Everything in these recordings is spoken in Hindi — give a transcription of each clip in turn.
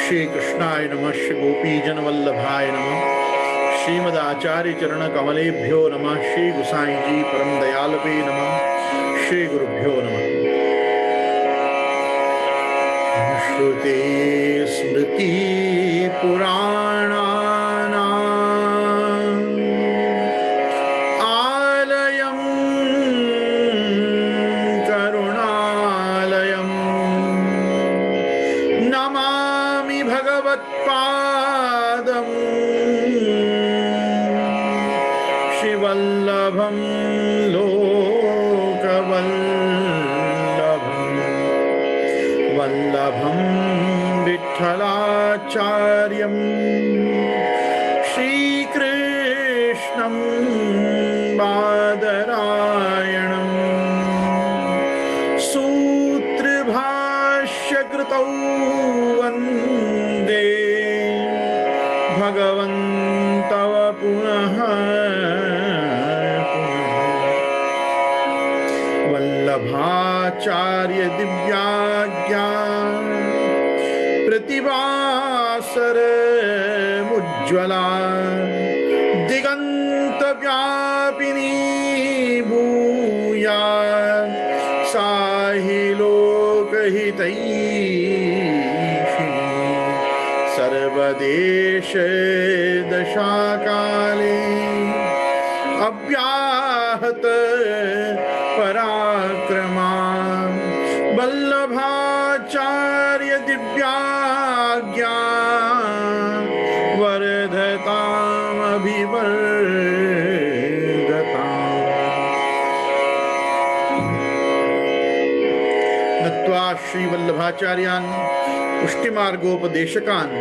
श्री कृष्णाय नमः। श्री गोपीजन वल्लभाय नमः। श्रीमदाचार्य चरण कमलेभ्यो नमः। श्री गुसाई जी परम दयालवे नमः। श्री गुरुभ्यो नमः। श्रुति स्मृति पुराणानां आलयं करुणालयं नमामि भगवत्पादं श्रीवल्लभं वल्लभं विठ्ठलाचार्यं श्रीकृष्णं बादरायणं सूत्रभाष्यकृतौ वन्दे भगवन्तौ पुनः वल्लभाचार्य दिव्याज्ञा प्रतिभासर उज्ज्वला दिगंत व्यापिनी भूया साहि लोकहितैषिणी सर्वदेश दशाकाले अव्याहत पराक्रमा वल्लभाचार्य दिव्याज्ञा वर्धतामभिवर्धताम्। नत्वा श्रीवल्लभाचार्यान् पुष्टिमार्गोपदेशकान्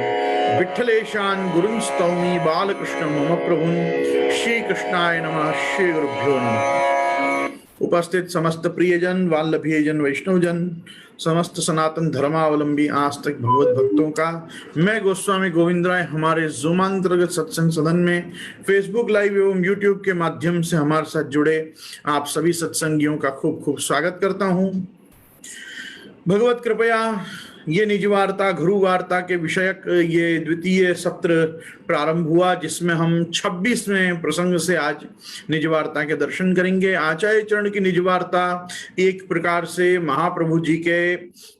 विठ्ठलेशान् गुरुन् स्तौमि बालकृष्णं मम प्रभुन्। श्रीकृष्णाय नमः। श्री गुरुभ्यो नमः। उपस्थित समस्त प्रियजन, वाल्लभीयजन, वैष्णवजन, समस्त सनातन धर्मावलंबी आस्तिक भगवत भक्तों का मैं गोस्वामी गोविंद राय हमारे जूमांतर्गत सत्संग सदन में फेसबुक लाइव एवं यूट्यूब के माध्यम से हमारे साथ जुड़े आप सभी सत्संगियों का खूब खूब स्वागत करता हूं। भगवत कृपया ये निज वार्ता गुरु वार्ता के विषयक ये द्वितीय सत्र प्रारंभ हुआ, जिसमें हम 26वें प्रसंग से आज निज वार्ता के दर्शन करेंगे। आचार्य चरण की निज वार्ता एक प्रकार से महाप्रभु जी के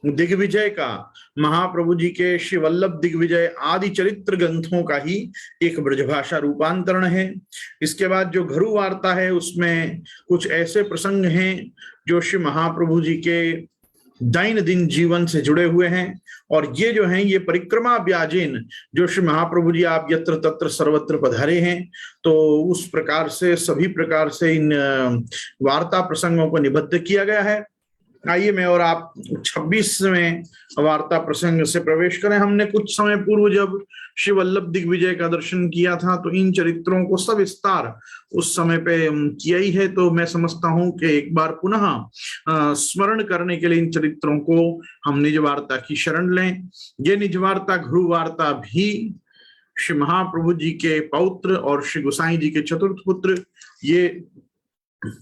दिग्विजय का, महाप्रभु जी के श्री वल्लभ दिग्विजय आदि चरित्र ग्रंथों का ही एक ब्रजभाषा रूपांतरण है। इसके बाद जो गुरु वार्ता है उसमें कुछ ऐसे प्रसंग हैं जो श्री महाप्रभु जी के दैनंदिन जीवन से जुड़े हुए हैं, और ये जो हैं ये परिक्रमा व्याजेन जो श्री महाप्रभु जी आप यत्र तत्र सर्वत्र पधारे हैं, तो उस प्रकार से सभी प्रकार से इन वार्ता प्रसंगों को निबद्ध किया गया है। आइए मैं और आप 26वें वार्ता प्रसंग से प्रवेश करें। हमने कुछ समय पूर्व जब श्री वल्लभ दिग्विजय का दर्शन किया था तो इन चरित्रों को सविस्तार उस समय पे किया ही है, तो मैं समझता हूं कि एक बार पुनः स्मरण करने के लिए इन चरित्रों को हम निज वार्ता की शरण लें। ये निज वार्ता गुरु वार्ता भी श्री महाप्रभु जी के पौत्र और श्री गोसाई जी के चतुर्थ पुत्र ये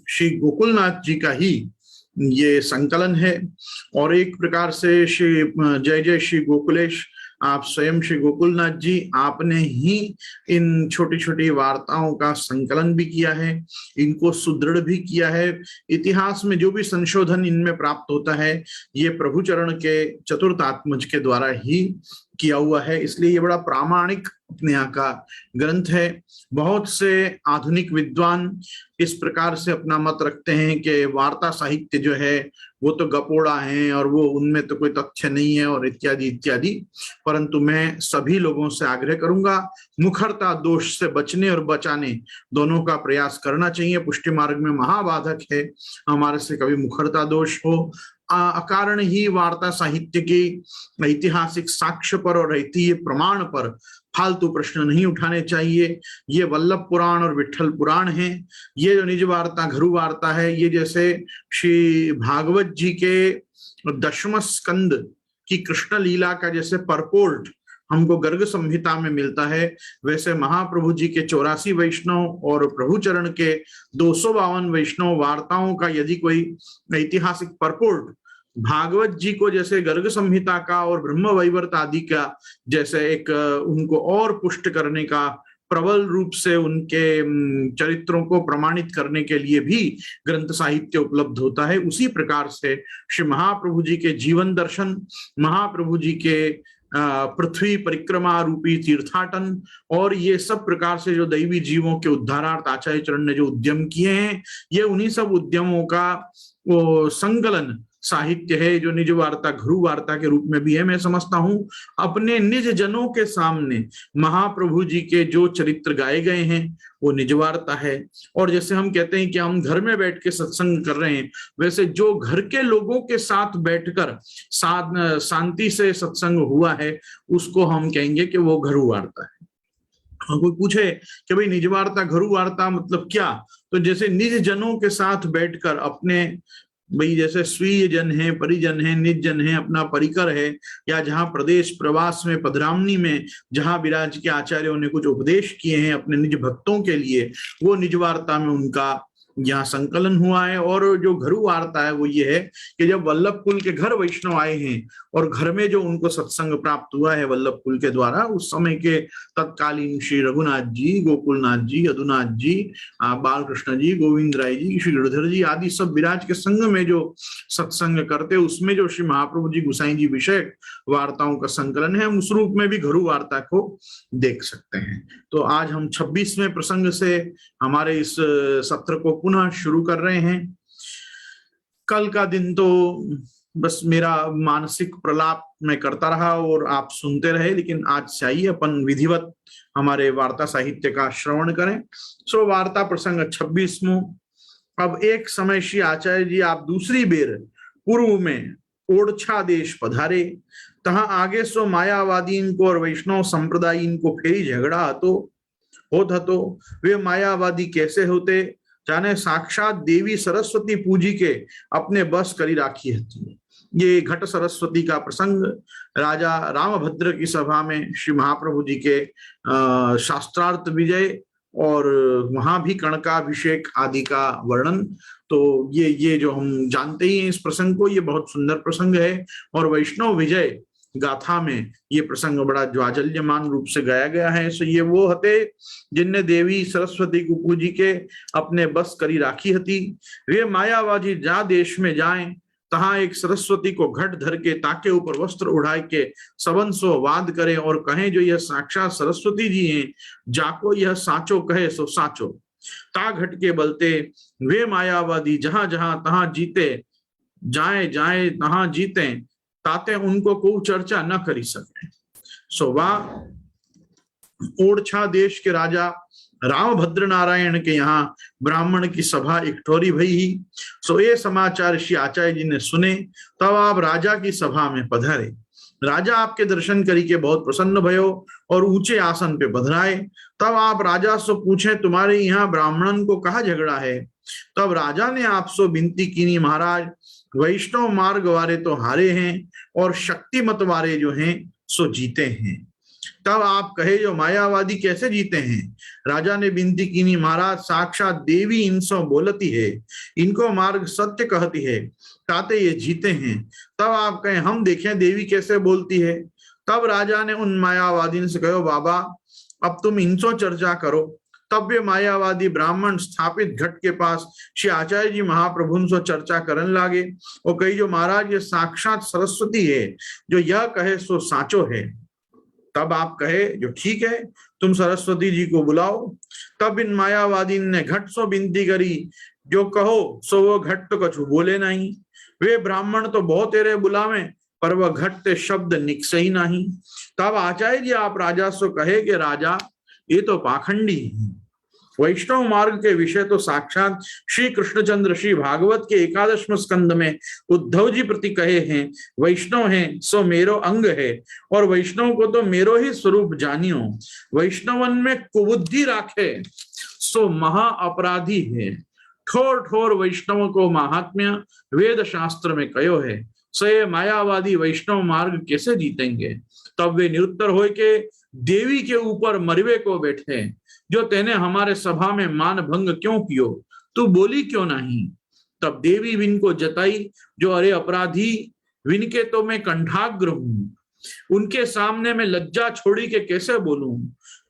श्री गोकुलनाथ जी का ही ये संकलन है, और एक प्रकार से श्री जय जय श्री गोकुलेश आप स्वयं श्री गोकुलनाथ जी आपने ही इन छोटी छोटी वार्ताओं का संकलन भी किया है, इनको सुदृढ़ भी किया है। इतिहास में जो भी संशोधन इनमें प्राप्त होता है ये प्रभु चरण के चतुर्थ आत्मज के द्वारा ही किया हुआ है, इसलिए ये बड़ा प्रामाणिक अपने यहाँ का ग्रंथ है। बहुत से आधुनिक विद्वान इस प्रकार से अपना मत रखते हैं कि वार्ता साहित्य जो है वो तो गपोड़ा है और वो उनमें तो कोई तथ्य नहीं है और इत्यादि इत्यादि, परंतु मैं सभी लोगों से आग्रह करूंगा मुखरता दोष से बचने और बचाने दोनों का प्रयास करना चाहिए। पुष्टि मार्ग में महाबाधक है हमारे से कभी मुखरता दोष हो। अकारण ही वार्ता साहित्य की ऐतिहासिक साक्ष्य पर और ऐतिह्य प्रमाण पर फालतू प्रश्न नहीं उठाने चाहिए। ये वल्लभ पुराण और विठ्ठल पुराण हैं। ये जो निज वार्ता गुरु वार्ता है ये जैसे श्री भागवत जी के 10वां स्कंद की कृष्ण लीला का जैसे परपोर्ट हमको गर्ग संहिता में मिलता है, वैसे महाप्रभु जी के 84 वैष्णव और प्रभु चरण के 252 वैष्णव वार्ताओं का यदि कोई ऐतिहासिक परपोर्ट भागवत जी को जैसे गर्ग संहिता का और ब्रह्म वैवर्त आदि का जैसे एक उनको और पुष्ट करने का, प्रबल रूप से उनके चरित्रों को प्रमाणित करने के लिए भी ग्रंथ साहित्य उपलब्ध होता है, उसी प्रकार से श्री महाप्रभु जी के जीवन दर्शन, महाप्रभु जी के पृथ्वी परिक्रमा रूपी तीर्थाटन और ये सब प्रकार से जो दैवी जीवों के उद्धारार्थ आचार्य चरण ने जो उद्यम किए हैं, ये उन्हीं सब उद्यमों का वो संकलन साहित्य है, जो निज वार्ता घरु वार्ता के रूप में भी है। मैं समझता हूं अपने निज जनों के सामने महाप्रभु जी के जो चरित्र गाए गए हैं वो निज वार्ता है। और जैसे हम कहते हैं कि हम घर में बैठ के सत्संग कर रहे हैं, वैसे जो घर के लोगों के साथ बैठकर शांति से सत्संग हुआ है उसको हम कहेंगे कि वो घरु वार्ता है। कोई पूछे कि भाई निज वार्ता घरु वार्ता मतलब क्या, तो जैसे निज जनों के साथ बैठकर अपने भाई जैसे स्वीय जन है, परिजन है, निज जन है, अपना परिकर है, या जहां प्रदेश प्रवास में पधरामनी में जहां विराज के आचार्यों ने कुछ उपदेश किए हैं अपने निज भक्तों के लिए, वो निज वार्ता में उनका यहाँ संकलन हुआ है। और जो घरु वार्ता है वो ये है कि जब वल्लभ कुल के घर वैष्णव आए हैं और घर में जो उनको सत्संग प्राप्त हुआ है वल्लभ कुल के द्वारा, उस समय के तत्कालीन श्री रघुनाथ जी, गोकुलनाथ जी, यदुनाथ जी, बालकृष्ण जी, गोविंद राय जी, श्री गिरधर जी आदि सब विराज के संग में जो सत्संग करते, उसमें जो श्री महाप्रभु जी गुसाई जी विषय वार्ताओं का संकलन है, हम उस रूप में भी घरु वार्ता को देख सकते हैं। तो आज हम 26वें प्रसंग से हमारे इस सत्र को पुनः शुरू कर रहे हैं। कल का दिन तो बस मेरा मानसिक प्रलाप मैं करता रहा और आप सुनते रहे, लेकिन आज चाहिए अपन विधिवत हमारे वार्ता साहित्य का श्रवण करें। सो वार्ता प्रसंग 26वां। अब एक समय श्री आचार्य जी आप दूसरी बेर पूर्व में ओरछा देश पधारे, तहां आगे सो मायावादी इनको और वैष्णव संप्रदाय इनको फेरी झगड़ा होत तो वे मायावादी कैसे होते, जाने साक्षात देवी सरस्वती पूजी के अपने बस करी राखी हती। ये घट सरस्वती का प्रसंग राजा रामभद्र की सभा में श्री महाप्रभु जी के शास्त्रार्थ विजय और वहां भी कणकाभिषेक आदि का वर्णन। तो ये जो हम जानते ही हैं इस प्रसंग को, ये बहुत सुंदर प्रसंग है और वैष्णव विजय गाथा में ये प्रसंग बड़ा ज्वाजल्यमान रूप से गाया गया है। सो ये वो हते जिनने देवी सरस्वती को पूजी के अपने बस करी राखी हती। वे मायावादी जा देश में जाएं, तहां एक सरस्वती को घट धर के ताके ऊपर वस्त्र उड़ाए के सबन सो वाद करें और कहें जो यह साक्षात सरस्वती जी हैं, जाको यह साचो कहे सो साचो। ता घट के बलते वे मायावादी जहां जहां तहां जीते जाए जाए तहां जीते, ताते उनको को चर्चा न करी सके। सो वाह ओरछा देश के राजा रामभद्र नारायण के यहाँ ब्राह्मण की सभा इकठोरी भई ही। सो ये समाचार श्री आचार्य जी ने सुने, तब आप राजा की सभा में पधारे। राजा आपके दर्शन करी के बहुत प्रसन्न भयो और ऊंचे आसन पे पधराए। तब आप राजा से पूछे तुम्हारे यहाँ ब्राह्मणन को कहा झगड़ा है। तब राजा ने आपसे विनती कीनी, महाराज वैष्णव मार्ग वाले तो हारे हैं और शक्ति मत वाले जो हैं सो जीते हैं। तब आप कहे जो मायावादी कैसे जीते हैं। राजा ने विनती कीनी, महाराज साक्षात देवी इनसो बोलती है, इनको मार्ग सत्य कहती है, ताते ये जीते हैं। तब आप कहे हम देखें देवी कैसे बोलती है। तब राजा ने उन मायावादी से कहो, बाबा अब तुम इनसो चर्चा करो। तब वे मायावादी ब्राह्मण स्थापित घट के पास श्री आचार्य जी महाप्रभु से चर्चा करने लागे और कही जो महाराज ये साक्षात सरस्वती है, जो यह कहे सो साचो है। तब आप कहे जो ठीक है तुम सरस्वती जी को बुलाओ। तब इन मायावादी ने घट सो विनती करी, जो कहो सो वो घट तो कछु बोले नहीं। वे ब्राह्मण तो बहुत तेरे बुलावे, पर वह घट ते शब्द निकसे ही नहीं। तब आचार्य जी आप राजा सो कहे कि राजा ये तो पाखंडी है। वैष्णव मार्ग के विषय तो साक्षात श्री कृष्णचंद्र श्री भागवत के 11वें स्कंद में उद्धव जी प्रति कहे हैं, वैष्णव हैं सो मेरो अंग है और वैष्णव को तो मेरो ही स्वरूप जानियो। वैष्णवन में कुबुद्धि राखे सो महा अपराधी है। ठोर ठोर वैष्णव को महात्म्य वेद शास्त्र में कयो है। सो ये मायावादी वैष्णव मार्ग कैसे जीतेंगे। तब वे निरुत्तर हो के देवी के ऊपर मरवे को बैठे, जो तेने हमारे सभा में मान भंग क्यों कियो, तू बोली क्यों नहीं। तब देवी विन को जताई, जो अरे अपराधी, विन के तो मैं कंठाग्र हूं, उनके सामने मैं लज्जा छोड़ी के कैसे बोलूं।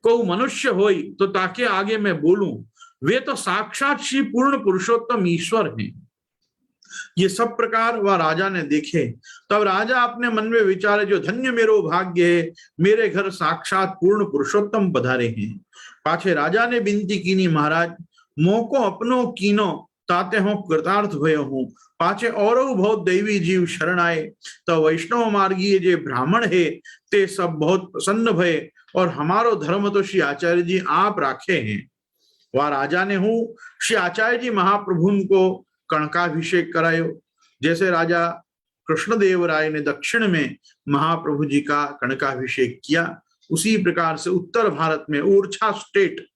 को मनुष्य होई तो ताके आगे मैं बोलूं, वे तो साक्षात श्री पूर्ण पुरुषोत्तम ईश्वर हैं। ये सब प्रकार वह राजा ने देखे। तब राजा अपने मन में विचारे, जो धन्य मेरो भाग्य है, मेरे घर साक्षात पूर्ण पुरुषोत्तम पधारे हैं। पाछे राजा ने विनती कीनी, महाराज मोको अपनो कीनो, ताते हो कृतार्थ भय हूं। पाछे और बहुत दैवी जीव शरण आए, तो वैष्णव मार्गीय जे ब्राह्मण है, ते सब बहुत प्रसन्न भय, और हमारो धर्म तो श्री आचार्य जी आप राखे हैं। वह राजा ने हूं श्री आचार्य जी महाप्रभु को कणकाभिषेक करायो। जैसे राजा कृष्णदेव राय ने दक्षिण में महाप्रभु जी का कणकाभिषेक किया, उसी प्रकार से उत्तर भारत में ओरछा स्टेट,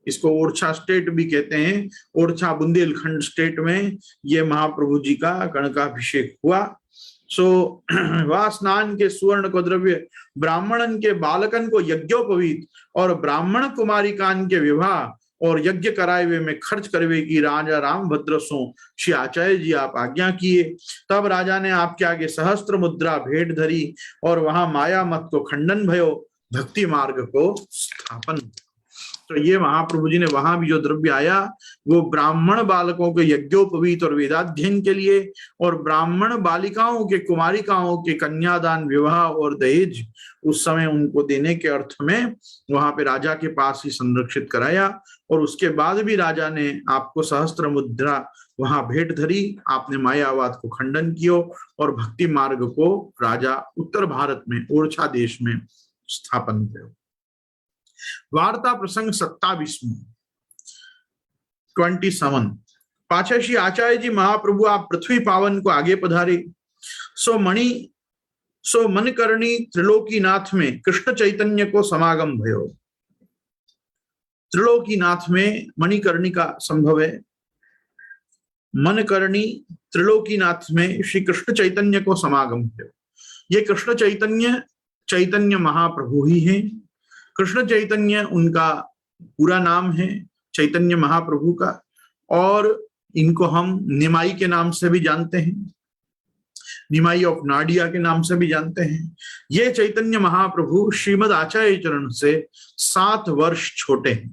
इसको ओरछा स्टेट भी कहते हैं, ओरछा बुंदेलखंड स्टेट में ये महाप्रभु जी का कणकाभिषेक हुआ। सो वह स्नान के सुवर्ण को द्रव्य ब्राह्मणन के बालकन को यज्ञोपवीत और ब्राह्मण कुमारिकान के विवाह और यज्ञ कराए हुए में खर्च करवे की राजा रामभद्र सो श्री आचार्य जी आप आज्ञा किए। तब राजा ने आपके आगे सहस्त्र मुद्रा भेंट धरी, और वहां माया मत को खंडन भयो, भक्ति मार्ग को स्थापन। तो ये महाप्रभु जी ने वहां भी जो द्रव्य आया वो ब्राह्मण बालकों के यज्ञोपवीत और वेदाध्ययन के लिए, और ब्राह्मण बालिकाओं के कुमारिकाओं के कन्यादान विवाह और दहेज उस समय उनको देने के अर्थ में वहां पे राजा के पास ही संरक्षित कराया। और उसके बाद भी राजा ने आपको सहस्त्र मुद्रा वहां भेंट धरी, आपने मायावाद को खंडन कियो और भक्ति मार्ग को राजा उत्तर भारत में ओरछा देश में स्थापन किया। वार्ता प्रसंग 27 पाछे श्री आचार्य जी महाप्रभु आप पृथ्वी पावन को आगे पधारे। सो मनकर्णी त्रिलोकीनाथ में कृष्ण चैतन्य को समागम भयो। त्रिलोकीनाथ में मणिकर्णी का संभव है। मनकर्णी त्रिलोकीनाथ में श्री कृष्ण चैतन्य को समागम भयो। ये कृष्ण चैतन्य महाप्रभु ही हैं। कृष्ण चैतन्य उनका पूरा नाम है, चैतन्य महाप्रभु का, और इनको हम निमाई के नाम से भी जानते हैं, निमाई ऑफ नाडिया के नाम से भी जानते हैं। ये चैतन्य महाप्रभु श्रीमद आचार्य चरण से 7 वर्ष छोटे हैं।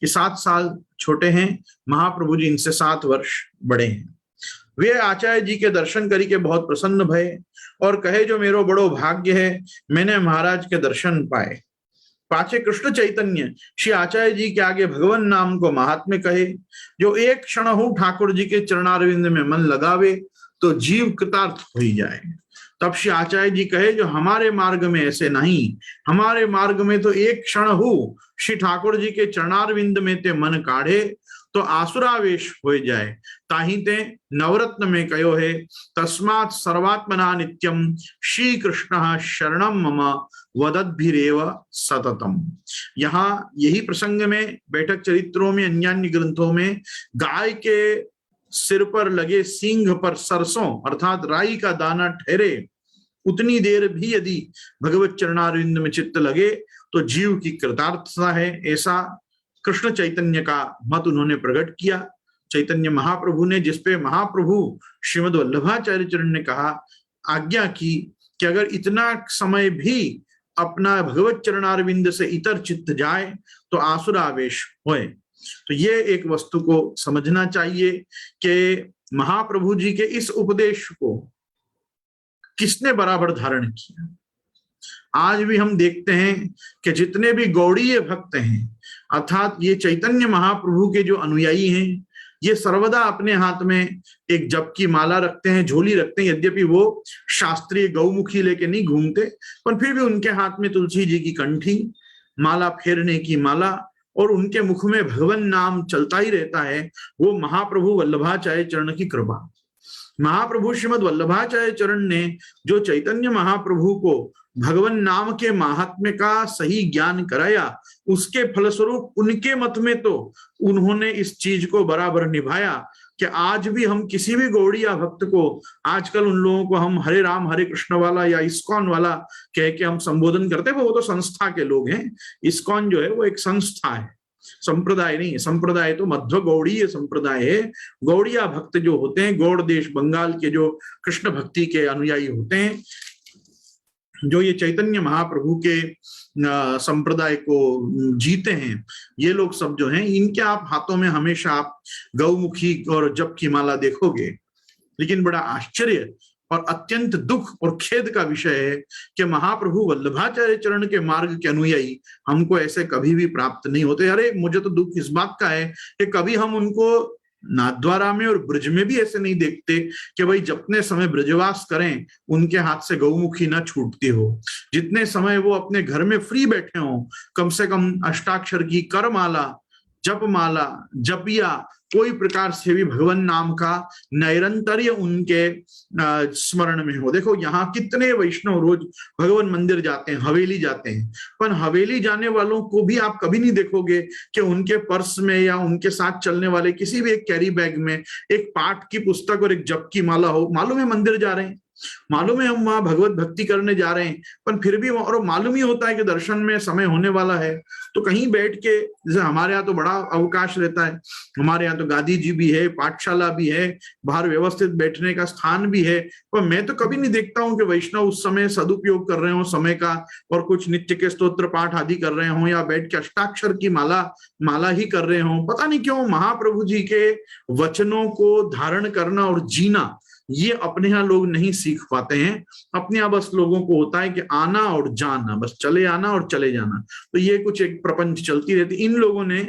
ये 7 साल छोटे हैं, महाप्रभु जी इनसे 7 वर्ष बड़े हैं। वे आचार्य जी के दर्शन करी के बहुत प्रसन्न भये और कहे, जो मेरो बड़ो भाग्य है, मैंने महाराज के दर्शन पाए। पाछे कृष्ण चैतन्य श्री आचार्य जी के आगे भगवान नाम को महात्म्य कहे, जो एक क्षण हो ठाकुर जी के चरणारविंद में मन लगावे तो जीव कृतार्थ हो ही जाए। तब श्री आचार्य जी कहे, जो हमारे मार्ग में ऐसे नहीं, हमारे मार्ग में तो एक क्षण हो श्री ठाकुर जी के चरणारविंद में ते मन काढ़े तो आसुरावेश हो जाए। ताही ते नवरत्न में कयो है, तस्मात् सर्वात्मना नित्यम श्री कृष्ण शरणम मम वदद्भिरेव सततम। यहाँ यही प्रसंग में बैठक चरित्रों में अन्यान्य ग्रंथों में गाय के सिर पर लगे सींग पर सरसों अर्थात राई का दाना ठहरे, उतनी देर भी यदि भगवत चरणारविंद में चित्त लगे तो जीव की कृतार्थता है, ऐसा कृष्ण चैतन्य का मत उन्होंने प्रकट किया। चैतन्य महाप्रभु ने, जिसपे महाप्रभु श्रीमद वल्लभाचार्य चरण ने कहा, आज्ञा की कि अगर इतना समय भी अपना भगवत चरणारविंद से इतर चित्त जाए तो आसुरावेश होए। तो ये एक वस्तु को समझना चाहिए कि महाप्रभु जी के इस उपदेश को किसने बराबर धारण किया। आज भी हम देखते हैं कि जितने भी गौड़ीय भक्त हैं, अर्थात ये चैतन्य महाप्रभु के जो अनुयायी हैं, ये सर्वदा अपने हाथ में एक जप की माला रखते हैं, झोली रखते हैं। यद्यपि वो शास्त्रीय गौमुखी लेके नहीं घूमते, पर फिर भी उनके हाथ में तुलसी जी की कंठी, माला फेरने की माला, और उनके मुख में भगवान नाम चलता ही रहता है। वो महाप्रभु वल्लभाचार्य चरण की कृपा। महाप्रभु श्रीमद वल्लभाचार्य चरण ने जो चैतन्य महाप्रभु को भगवान नाम के महात्म्य का सही ज्ञान कराया, उसके फलस्वरूप उनके मत में तो उन्होंने इस चीज को बराबर निभाया कि आज भी हम किसी भी गौड़िया भक्त को, आजकल उन लोगों को हम हरे राम हरे कृष्ण वाला या इस्कॉन वाला कह के हम संबोधन करते हैं, वो तो संस्था के लोग हैं। इस्कॉन जो है वो एक संस्था है, संप्रदाय नहीं, संप्रदाय तो मध्व गौड़ीय संप्रदाय है। गौड़िया भक्त जो होते हैं, गौड़ देश बंगाल के जो कृष्ण भक्ति के अनुयायी होते हैं, जो ये चैतन्य महाप्रभु के संप्रदाय को जीते हैं, ये लोग सब जो हैं, इनके आप हाथों में हमेशा आप गौमुखी और जप की माला देखोगे। लेकिन बड़ा आश्चर्य और अत्यंत दुख और खेद का विषय है कि महाप्रभु वल्लभाचार्य चरण के मार्ग के अनुयायी हमको ऐसे कभी भी प्राप्त नहीं होते। अरे मुझे तो दुख इस बात का है कि कभी हम उनको नाथद्वारा में और ब्रज में भी ऐसे नहीं देखते कि भाई जितने समय ब्रजवास करें उनके हाथ से गौमुखी ना छूटती हो, जितने समय वो अपने घर में फ्री बैठे हों, कम से कम अष्टाक्षर की करमाला, जपमाला, जपिया, कोई प्रकार से भी भगवान नाम का नैरंतर्य उनके स्मरण में हो। देखो यहाँ कितने वैष्णव रोज भगवान मंदिर जाते हैं, हवेली जाते हैं, पर हवेली जाने वालों को भी आप कभी नहीं देखोगे कि उनके पर्स में या उनके साथ चलने वाले किसी भी एक कैरी बैग में एक पाठ की पुस्तक और एक जप की माला हो। मालूम है मंदिर जा रहे हैं, मालूम है हम वहां भगवत भक्ति करने जा रहे हैं, पर फिर भी और मालूम ही होता है कि दर्शन में समय होने वाला है, तो कहीं बैठ के, जैसे हमारे यहाँ तो बड़ा अवकाश रहता है, हमारे यहाँ तो गादी जी भी है, पाठशाला भी है, बाहर व्यवस्थित बैठने का स्थान भी है, पर मैं तो कभी नहीं देखता हूँ कि वैष्णव उस समय सदुपयोग कर रहे हो समय का और कुछ नित्य के स्तोत्र पाठ आदि कर रहे हो या बैठ के अष्टाक्षर की माला ही कर रहे हो। पता नहीं क्यों महाप्रभु जी के वचनों को धारण करना और जीना ये अपने यहाँ लोग नहीं सीख पाते हैं। अपने यहाँ बस लोगों को होता है कि आना और जाना, बस चले आना और चले जाना, तो ये कुछ एक प्रपंच चलती रहती। इन लोगों ने,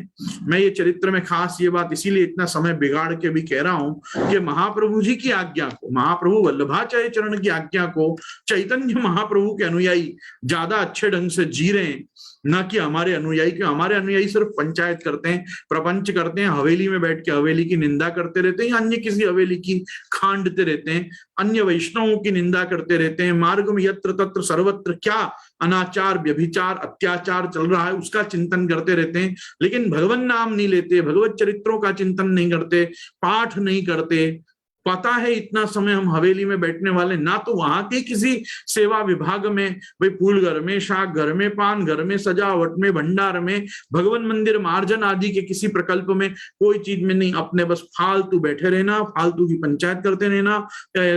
मैं ये चरित्र में खास ये बात इसीलिए इतना समय बिगाड़ के भी कह रहा हूं कि महाप्रभु जी की आज्ञा को, महाप्रभु वल्लभाचार्य चरण की आज्ञा को चैतन्य महाप्रभु के अनुयायी ज्यादा अच्छे ढंग से जी रहे हैं, ना कि हमारे अनुयायी। क्यों? हमारे अनुयायी सिर्फ पंचायत करते हैं, प्रपंच करते हैं, हवेली में बैठ के हवेली की निंदा करते रहते हैं, अन्य किसी हवेली की खांडते रहते हैं, अन्य वैष्णवों की निंदा करते रहते हैं। मार्ग में यत्र तत्र सर्वत्र क्या अनाचार, व्यभिचार, अत्याचार चल रहा है उसका चिंतन करते रहते हैं, लेकिन भगवान नाम नहीं लेते, भगवत चरित्रों का चिंतन नहीं करते, पाठ नहीं करते। पता है इतना समय हम हवेली में बैठने वाले, ना तो वहां के किसी सेवा विभाग में, भाई फूल घर में, शाक घर में, पान घर में, सजावट में, भंडार में, भगवान मंदिर मार्जन आदि के किसी प्रकल्प में, कोई चीज में नहीं। अपने बस फालतू बैठे रहना, फालतू की पंचायत करते रहना,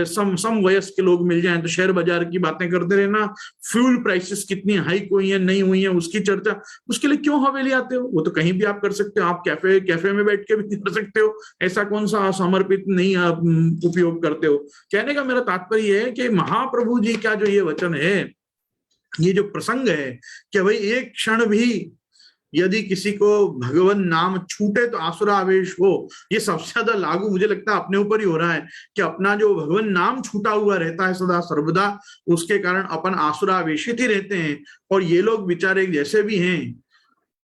सम वयस्क लोग मिल जाए तो शेयर बाजार की बातें करते रहना, फ्यूल प्राइसेस कितनी हाइक हुई है नहीं हुई है उसकी चर्चा। उसके लिए क्यों हवेली आते हो? वो तो कहीं भी आप कर सकते हो, आप कैफे में बैठ के भी कर सकते हो, ऐसा कौन सा समर्पित नहीं आप उपयोग करते हो। कहने का मेरा तात्पर्य है कि महाप्रभु जी का जो ये वचन है, ये जो प्रसंग है कि भाई एक क्षण भी यदि किसी को भगवान नाम छूटे तो आसुरावेश हो, ये सबसे ज्यादा लागू मुझे लगता है अपने ऊपर ही हो रहा है कि अपना जो भगवान नाम छूटा हुआ रहता है सदा सर्वदा, उसके कारण अपन आसुरावेशित ही रहते हैं। और ये लोग बेचारे जैसे भी हैं,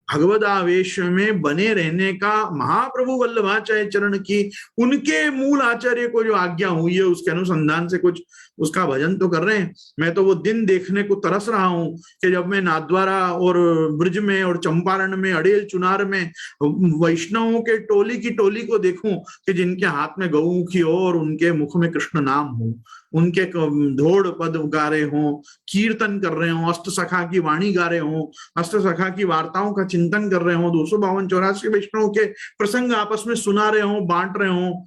भगवद आवेश में बने रहने का महाप्रभु वल्लभाचार्य चरण की, उनके मूल आचार्य को जो आज्ञा हुई है उसके अनुसंधान से कुछ उसका भजन तो कर रहे हैं। मैं तो वो दिन देखने को तरस रहा हूं कि जब मैं नाथद्वारा और ब्रज में और चंपारण में, अड़ेल चुनार में वैष्णवों के टोली की टोली को देखूं कि जिनके हाथ में गौमुखी हो और उनके मुख में कृष्ण नाम हो, उनके धोड़ पद गा रहे हों, कीर्तन कर रहे हों, अष्ट सखा की वाणी गा रहे हों, अष्ट सखा की वार्ताओं का चिंतन कर रहे हों, 252-84 वैष्णवों के प्रसंग आपस में सुना रहे हों, बांट रहे हों।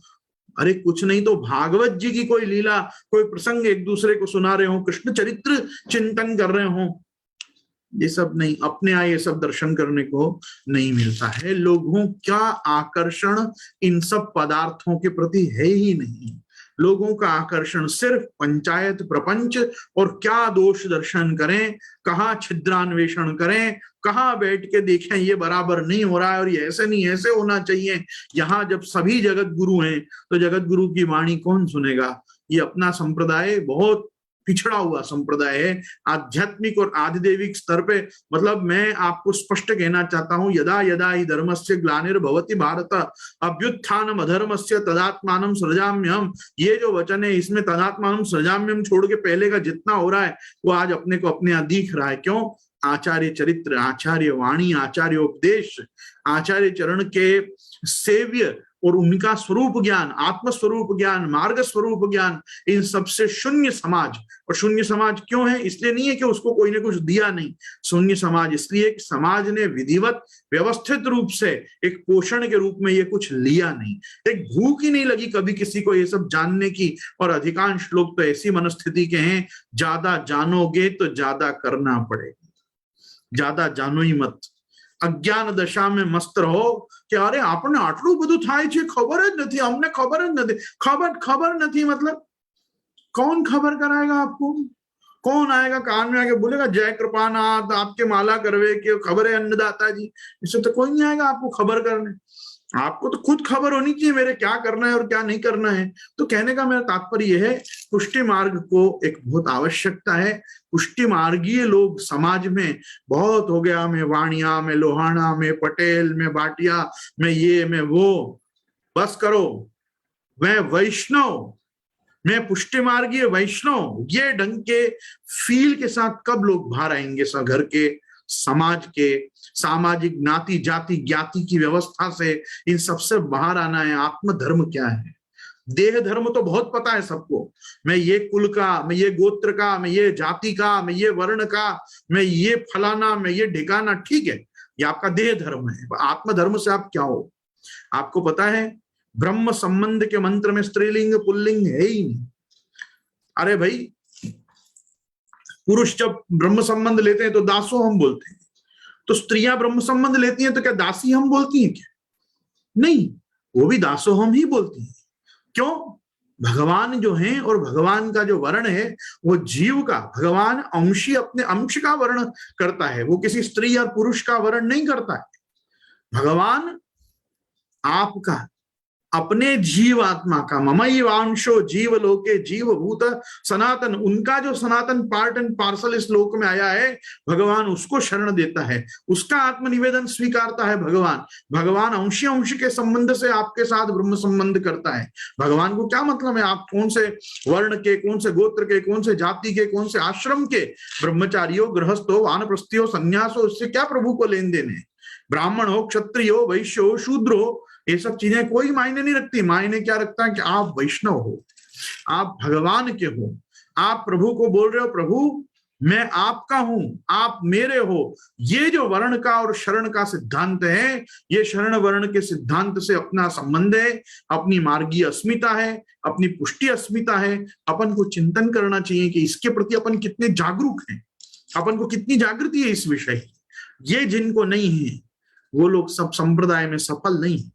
अरे कुछ नहीं तो भागवत जी की कोई लीला, कोई प्रसंग एक दूसरे को सुना रहे हों, कृष्ण चरित्र चिंतन कर रहे हों, ये सब नहीं। अपने यहाँ ये सब दर्शन करने को नहीं मिलता है। लोगों का आकर्षण इन सब पदार्थों के प्रति है ही नहीं। लोगों का आकर्षण सिर्फ पंचायत, प्रपंच और क्या दोष दर्शन करें, कहाँ छिद्रान्वेषण करें, कहाँ बैठ के देखें ये बराबर नहीं हो रहा है और ये ऐसे नहीं ऐसे होना चाहिए। यहाँ जब सभी जगत गुरु हैं तो जगत गुरु की वाणी कौन सुनेगा? ये अपना संप्रदाय बहुत पिछड़ा हुआ संप्रदाय है आध्यात्मिक और आधिदेविक स्तर पे। मतलब मैं आपको स्पष्ट कहना चाहता हूं, यदा यदा ही धर्मस्य ग्लानिर्भवति भारत अभ्युत्थानम अधर्मस्य तदात्मानं सृजाम्यहम्, ये जो वचन है इसमें तदात्मानं सृजाम्यहम् छोड़ के पहले का जितना हो रहा है वो आज अपने को अपने यहाँ दिख रहा है। क्यों? आचार्य चरित्र, आचार्य वाणी, आचार्य उपदेश, आचार्य चरण के सेव्य और उनका स्वरूप ज्ञान, आत्म स्वरूप ज्ञान, मार्ग स्वरूप ज्ञान, इन सबसे शून्य समाज। और शून्य समाज क्यों है? इसलिए नहीं है कि उसको कोई ने कुछ दिया, नहीं। शून्य समाज इसलिए कि समाज ने विधिवत व्यवस्थित रूप से एक पोषण के रूप में ये कुछ लिया नहीं। एक भूख ही नहीं लगी कभी किसी को ये सब जानने की। और अधिकांश लोग तो ऐसी मनस्थिति के हैं, ज्यादा जानोगे तो ज्यादा करना पड़ेगा, ज्यादा जानो ही मत। अज्ञान दशा में मस्त रहो कि अरे आपने आटલું બધું થાય છે, खबर જ નથી, हमने खबर જ નથી। खबर नहीं मतलब कौन खबर कराएगा आपको? कौन आएगा कान में आके बोलेगा जय कृपानाथ आपके माला करवे के खबर है अन्नदाता जी? इससे तो कोई नहीं आएगा आपको खबर करने। आपको तो खुद खबर होनी चाहिए मेरे क्या करना है और क्या नहीं करना है। तो कहने का मेरा तात्पर्य यह है, पुष्टि मार्ग को एक बहुत आवश्यकता है। पुष्टि मार्गीय लोग समाज में बहुत हो गया, मैं वाणिया, मैं लोहाना, मैं पटेल, मैं भाटिया, मैं ये, मैं वो, बस करो। मैं वैष्णव, मैं पुष्टि मार्गीय वैष्णव, ये ढंग के फील के साथ कब लोग बाहर आएंगे? घर के, समाज के, सामाजिक ज्ञाति जाति ज्ञाति की व्यवस्था से इन सबसे बाहर आना है। आत्म धर्म क्या है? देह धर्म तो बहुत पता है सबको, मैं ये कुल का, मैं ये गोत्र का, मैं ये जाति का, मैं ये वर्ण का, मैं ये फलाना, मैं ये ढिकाना, ठीक है, ये आपका देह धर्म है। आत्म धर्म से आप क्या हो? आपको पता है ब्रह्म संबंध के मंत्र में स्त्रीलिंग पुल्लिंग है ही नहीं। अरे भाई, पुरुष जब ब्रह्म संबंध लेते हैं तो दासो हम बोलते हैं, तो स्त्रियां ब्रह्म संबंध लेती हैं तो क्या दासी हम बोलती हैं क्या? नहीं, वो भी दासो हम ही बोलती हैं। क्यों? भगवान जो हैं और भगवान का जो वर्ण है वो जीव का, भगवान अंशी अपने अंश का वर्ण करता है, वो किसी स्त्री और पुरुष का वर्ण नहीं करता है। भगवान आपका, अपने जीव आत्मा का, ममैवांशो जीव लोके जीव भूत सनातन, उनका जो सनातन पार्ट एंड पार्सल इस लोक में आया है, भगवान उसको शरण देता है, उसका आत्मनिवेदन स्वीकारता है। भगवान अंशी अंश के संबंध से आपके साथ ब्रह्म संबंध करता है। भगवान को क्या मतलब है आप कौन से वर्ण के, कौन से गोत्र के, कौन से जाति के, कौन से आश्रम के, ब्रह्मचारी हो, गृहस्थ हो, वानप्रस्थी हो, संन्यास हो, इससे क्या प्रभु को लेन देन है? ब्राह्मण हो, क्षत्रिय हो, वैश्य हो, शूद्र हो, ये सब चीजें कोई मायने नहीं रखती। मायने क्या रखता है कि आप वैष्णव हो, आप भगवान के हो, आप प्रभु को बोल रहे हो प्रभु मैं आपका हूं, आप मेरे हो। ये जो वर्ण का और शरण का सिद्धांत है, ये शरण वर्ण के सिद्धांत से अपना संबंध है, अपनी मार्गीय अस्मिता है, अपनी पुष्टि अस्मिता है। अपन को चिंतन करना चाहिए कि इसके प्रति अपन कितने जागरूक हैं, अपन को कितनी जागृति है इस विषय। ये जिनको नहीं है वो लोग सब संप्रदाय में सफल नहीं है।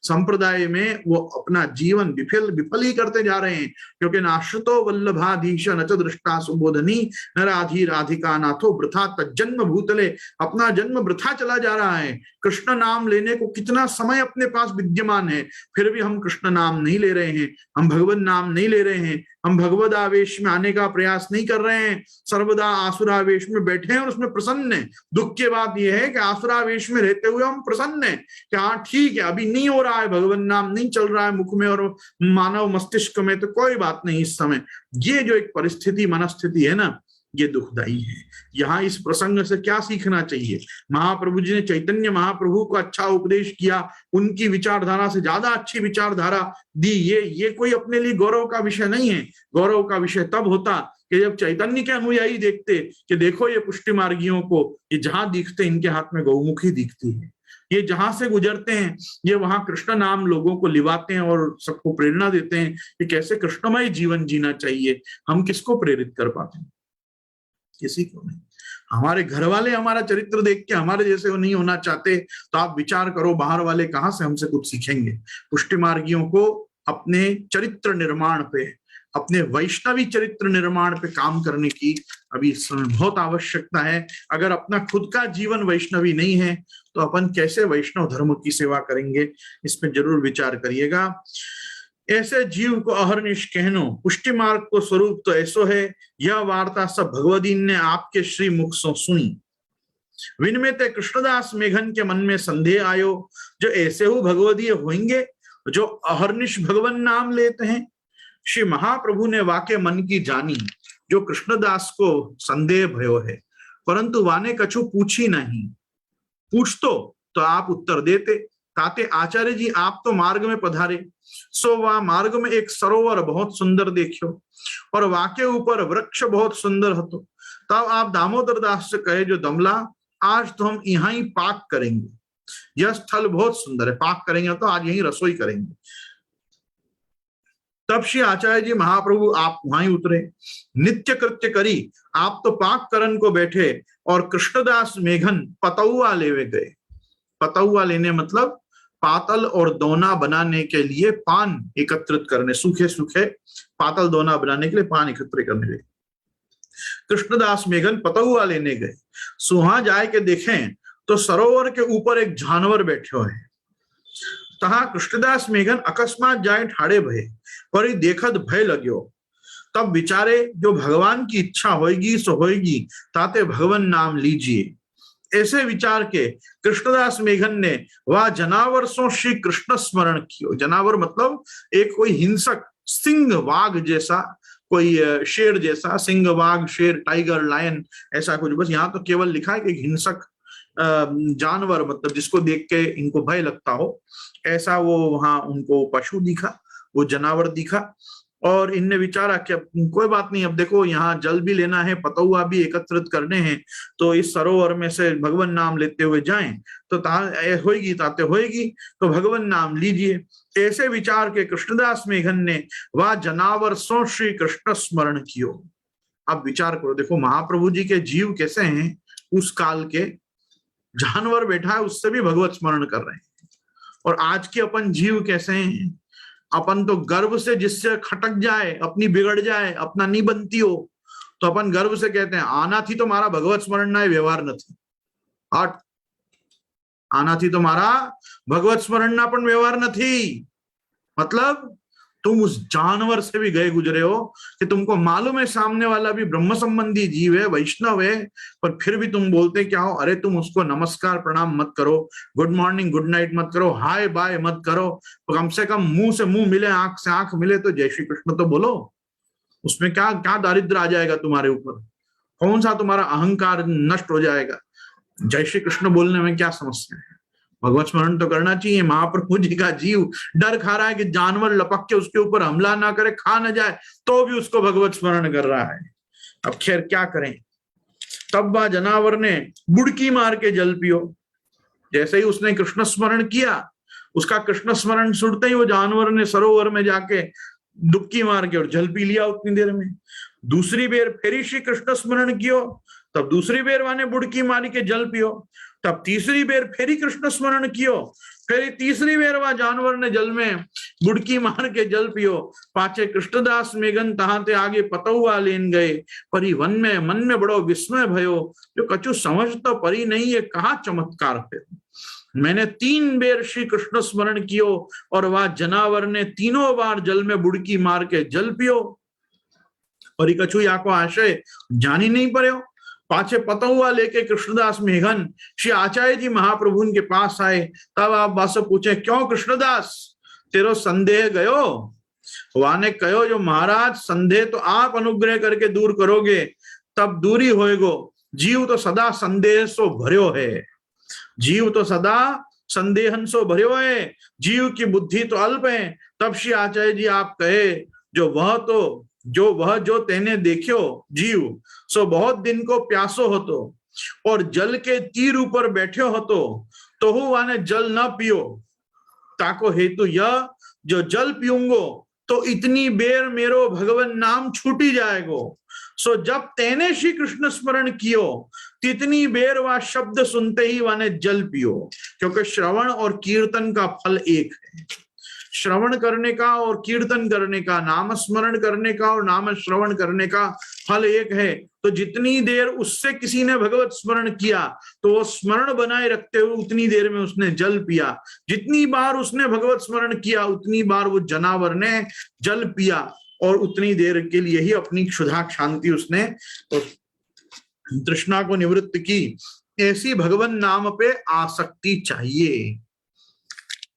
संप्रदाय में वो अपना जीवन विफल ही करते जा रहे हैं, क्योंकि नाश्रितो वल्लभाधीश न च दृष्टा सुबोधनी न राधी राधिका नाथो वृथा तज्जन्म भूतले। अपना जन्म वृथा चला जा रहा है। कृष्ण नाम लेने को कितना समय अपने पास विद्यमान है, फिर भी हम कृष्ण नाम नहीं ले रहे हैं, हम भगवत नाम नहीं ले रहे हैं, हम भगवद आवेश में आने का प्रयास नहीं कर रहे हैं, सर्वदा आसुरावेश में बैठे हैं और उसमें प्रसन्न है। दुख की बात यह है कि आसुरावेश में रहते हुए हम प्रसन्न है कि हाँ ठीक है, अभी नहीं हो रहा है, भगवान नाम नहीं चल रहा है मुख में और मानव मस्तिष्क में, तो कोई बात नहीं इस समय। ये जो एक परिस्थिति मनस्थिति है ना, ये दुखदाई है। यहाँ इस प्रसंग से क्या सीखना चाहिए? महाप्रभु जी ने चैतन्य महाप्रभु को अच्छा उपदेश किया, उनकी विचारधारा से ज्यादा अच्छी विचारधारा दी। ये कोई अपने लिए गौरव का विषय नहीं है। गौरव का विषय तब होता कि जब चैतन्य के अनुयायी देखते कि देखो ये पुष्टि मार्गियों को, ये जहां दिखते इनके हाथ में गौमुखी दिखती है, ये जहां से गुजरते हैं ये वहां कृष्ण नाम लोगों को लिवाते हैं और सबको प्रेरणा देते हैं कि कैसे कृष्णमय जीवन जीना चाहिए। हम किसको प्रेरित कर पाते हैं? किसी को नहीं। हमारे घर वाले हमारा चरित्र देख के हमारे जैसे वो नहीं होना चाहते, तो आप विचार करो बाहर वाले कहां से हमसे कुछ सीखेंगे। पुष्टि मार्गियों को अपने चरित्र निर्माण पे, अपने वैष्णवी चरित्र निर्माण पे काम करने की अभी इस समय बहुत आवश्यकता है। अगर अपना खुद का जीवन वैष्णवी नहीं है तो अपन कैसे वैष्णव धर्म की सेवा करेंगे? इस पे जरूर विचार करिएगा। ऐसे जीव को अहर्निश कहनो, पुष्टि मार्ग को स्वरूप तो ऐसो है, यह वार्ता सब भगवदीन ने आपके श्री मुख से सुनी। विनमे ते कृष्णदास मेघन के मन में संदेह आयो, जो ऐसे हो भगवदीय होंगे जो अहर्निश भगवान नाम लेते हैं। श्री महाप्रभु ने वाके मन की जानी, जो कृष्णदास को संदेह भयो है, परंतु वाने कछु पूछी नहीं। पूछ तो आप उत्तर देते, ताते आचार्य जी आप तो मार्ग में पधारे, सो वह मार्ग में एक सरोवर बहुत सुंदर देखियो, और वाके ऊपर वृक्ष बहुत सुंदर हतो। तब आप दामोदर दास से कहे, जो दमला आज तो हम यहाँ ही पाक करेंगे, यह स्थल बहुत सुंदर है, पाक करेंगे तो आज यही रसोई करेंगे। तब श्री आचार्य जी महाप्रभु आप वहां उतरे, नित्य कृत्य करी आप तो पाक करन को बैठे, और कृष्णदास मेघन पतौआ लेवे गए। पतौआ लेने मतलब पातल और दोना बनाने के लिए पान एकत्रित करने, सूखे सूखे पातल दोना बनाने के लिए पान एकत्रित करने गए। कृष्णदास मेघन पतौआ लेने गए, सुहा जाए के देखें तो सरोवर के ऊपर एक जानवर बैठे हुए हैं। तहा कृष्णदास मेघन अकस्मात जाए ठाड़े भये, पर देखत भय लग्यो। तब विचारे, जो भगवान की इच्छा होगी सो होगी, ताते भगवान नाम लीजिए। ऐसे विचार के कृष्णदास मेघन ने वह जनावर सो श्री कृष्ण स्मरण कियो। जनावर मतलब एक कोई हिंसक सिंह वाघ जैसा, कोई शेर जैसा, सिंह वाघ शेर टाइगर लायन ऐसा कुछ, बस यहाँ तो केवल लिखा है कि हिंसक जानवर, मतलब जिसको देख के इनको भय लगता हो, ऐसा वो वहां उनको पशु दिखा, वो जनावर दिखा। और इनने विचारा कि अब कोई बात नहीं, अब देखो यहाँ जल भी लेना है, पतौआ भी एकत्रित करने हैं, तो इस सरोवर में से भगवान नाम लेते हुए जाएं तो होएगी ताते होएगी, तो भगवान नाम लीजिए। ऐसे विचार के कृष्णदास मेघन ने वह जनावर सो श्री कृष्ण स्मरण कियो। अब विचार करो, देखो महाप्रभु जी के जीव कैसे हैं, उस काल के जानवर बैठा है उससे भी भगवत स्मरण कर रहे हैं। और आज के अपन जीव कैसे हैं, अपन तो गर्व से जिससे खटक जाए, अपनी बिगड़ जाए, अपना नहीं बनती हो, तो अपन गर्व से कहते हैं आना थी तो मारा भगवत स्मरण ना व्यवहार न थी, हट आना थी तो मारा भगवत स्मरण ना पण व्यवहार न थी। मतलब तुम उस जानवर से भी गए गुजरे हो कि तुमको मालूम है सामने वाला भी ब्रह्म संबंधी जीव है, वैष्णव है, पर फिर भी तुम बोलते क्या हो, अरे तुम उसको नमस्कार प्रणाम मत करो, गुड मॉर्निंग गुड नाइट मत करो, हाय बाय मत करो, तो कम से कम मुंह से मुंह मिले, आंख से आंख मिले तो जय श्री कृष्ण तो बोलो। उसमें क्या क्या दारिद्र आ जाएगा तुम्हारे ऊपर, कौन सा तुम्हारा अहंकार नष्ट हो जाएगा। जय श्री कृष्ण बोलने में क्या समस्या है, भगवत स्मरण तो करना चाहिए। महाप्रभु जी का जीव डर खा रहा है कि जानवर लपक के उसके ऊपर हमला ना करे, खा ना जाए, तो भी उसको भगवत स्मरण कर रहा है। अब खैर क्या करें। तब वह जनावर ने बुड़की मार के जल पियो। जैसे ही उसने कृष्ण स्मरण किया, उसका कृष्ण स्मरण सुनते ही वो जानवर ने सरोवर में जाके डुबकी मार के और जल पी लिया उतनी देर में। दूसरी बेर फेरी श्री कृष्ण स्मरण कियो, तब दूसरी बेर वाने बुड़की मारी के जल पियो। तब तीसरी बेर फेरी कृष्ण स्मरण कियो, फिर तीसरी बेर वह जानवर ने जल में बुड़की मार के जल पियो। पाचे कृष्णदास मेघन तहाते आगे पतौआ लेन गए, परी वन में मन में बड़ो विस्मय भयो, जो कछु समझ तो परी नहीं ये कहा चमत्कार है। मैंने 3 बेर श्री कृष्ण स्मरण कियो और वह जनावर ने तीनों बार जल में बुड़की मार के जल पियो, और कछु या को आशय जानी नहीं पड़े। पाछे पतौआ लेके कृष्णदास मेघन श्री आचार्य जी महाप्रभु के पास आए। तब आप बासो पूछे, क्यों कृष्णदास तेरो संदेह गयो? वाने कहो, जो महाराज संदेह तो आप अनुग्रह करके दूर करोगे तब दूरी होएगो, जीव तो सदा संदेह सो भर्यो है, जीव तो सदा संदेहन सो भर्यो है, जीव की बुद्धि तो अल्प है। तब श्री आचार्य जी आप कहे, जो तेने देखियो जीव सो बहुत दिन को प्यासो होतो, और जल के तीर ऊपर बैठे होतो, तो वाने जल न पियो, ताको हेतु यह जो जल पीऊंगो तो इतनी बेर मेरो भगवान नाम छूटी जाएगो। सो जब तेने श्री कृष्ण स्मरण कियो तितनी बेर वह शब्द सुनते ही वाने जल पियो, क्योंकि श्रवण और कीर्तन का फल एक है। श्रवण करने का और कीर्तन करने का, नाम स्मरण करने का और नाम श्रवण करने का फल एक है। तो जितनी देर उससे किसी ने भगवत स्मरण किया तो वो स्मरण बनाए रखते हुए उतनी देर में उसने जल पिया। जितनी बार उसने भगवत स्मरण किया उतनी बार वो जनावर ने जल पिया, और उतनी देर के लिए ही अपनी क्षुधा शांति उसने तृष्णा को निवृत्त की। ऐसी भगवान नाम पे आसक्ति चाहिए,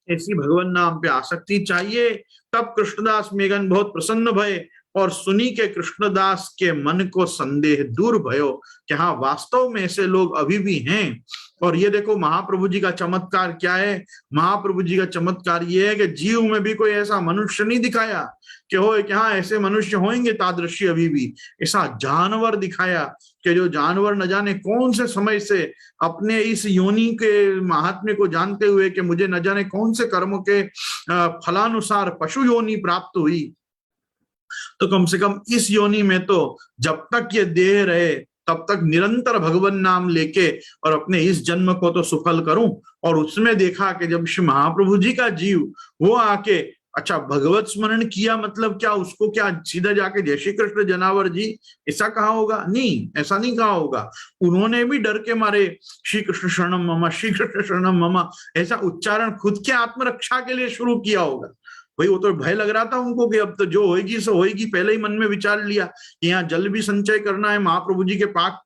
ऐसी भगवान नाम पे आसक्ति चाहिए। तब कृष्णदास मेघन बहुत प्रसन्न भये, और सुनी के कृष्णदास के मन को संदेह दूर भयो कि हाँ वास्तव में ऐसे लोग अभी भी हैं। और ये देखो महाप्रभु जी का चमत्कार क्या है। महाप्रभु जी का चमत्कार ये है कि जीव में भी कोई ऐसा मनुष्य नहीं दिखाया कि हो कि हाँ ऐसे मनुष्य होंगे तादृशी, अभी भी ऐसा जानवर दिखाया कि जो जानवर न जाने कौन से समय से अपने इस योनि के महात्म्य को जानते हुए कि मुझे न जाने कौन से कर्मों के फलानुसार पशु योनि प्राप्त हुई, तो कम से कम इस योनि में तो जब तक ये देह रहे तब तक निरंतर भगवान नाम लेके और अपने इस जन्म को तो सफल करूं। और उसमें देखा कि जब श्री महाप्रभु जी का जीव वो आके अच्छा भगवत स्मरण किया, मतलब क्या उसको क्या सीधा जाके जय श्री कृष्ण जनावर जी ऐसा कहा होगा? नहीं, ऐसा नहीं कहा होगा। उन्होंने भी डर के मारे श्री कृष्ण शरणम मम, श्री कृष्ण शरणम मम ऐसा उच्चारण खुद के आत्मरक्षा के लिए शुरू किया होगा। भाई वो तो भय लग रहा था उनको कि अब तो जो होएगी सो होएगी। पहले ही मन में विचार लिया कि यहाँ जल भी संचय करना है महाप्रभु जी के पाक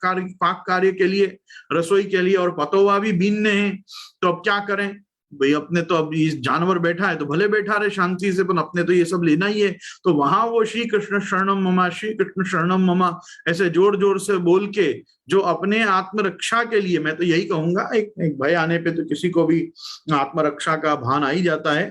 कार्य के लिए, रसोई के लिए, और पतोवा भी बीनने हैं, तो अब क्या करें भाई। अपने तो अब इस जानवर बैठा है तो भले बैठा रहे शांति से, पर अपने तो ये सब लेना ही है। तो वहां वो श्री कृष्ण शरणम ममा, श्री कृष्ण शरणम ममा ऐसे जोर जोर से बोल के जो अपने आत्मरक्षा के लिए, मैं तो यही कहूंगा एक भय आने पे तो किसी को भी आत्मरक्षा का भान आ ही जाता है।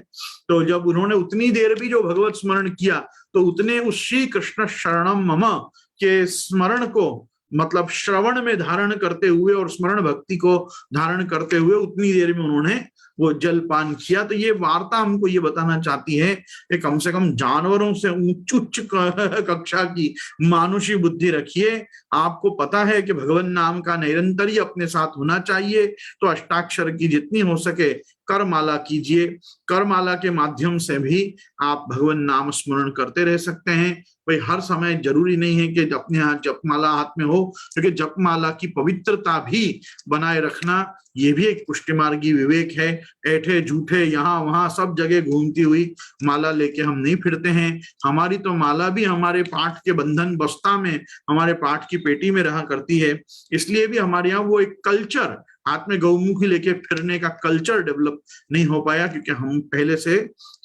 तो जब उन्होंने उतनी देर भी जो भगवत स्मरण किया तो उतने उस श्री कृष्ण शरणम ममा के स्मरण को मतलब श्रवण में धारण करते हुए और स्मरण भक्ति को धारण करते हुए उतनी देर में उन्होंने वो जल पान किया। तो ये वार्ता हमको ये बताना चाहती है कि कम से कम जानवरों से उच्च कक्षा की मानुषी बुद्धि रखिए। आपको पता है कि भगवान नाम का निरंतर ही अपने साथ होना चाहिए, तो अष्टाक्षर की जितनी हो सके करमाला कीजिए। करमाला के माध्यम से भी आप भगवान नाम स्मरण करते रह सकते हैं। भाई हर समय जरूरी नहीं है कि अपने हाथ जपमाला हाथ में हो, क्योंकि जपमाला की पवित्रता भी बनाए रखना ये भी एक पुष्टि मार्गी विवेक है। ऐठे झूठे यहाँ वहां सब जगह घूमती हुई माला लेके हम नहीं फिरते हैं। हमारी तो माला भी हमारे पाठ के बंधन बस्ता में, हमारे पाठ की पेटी में रहा करती है। इसलिए भी हमारे यहाँ वो एक कल्चर, हाथ में गौमुखी लेके फिरने का कल्चर डेवलप नहीं हो पाया, क्योंकि हम पहले से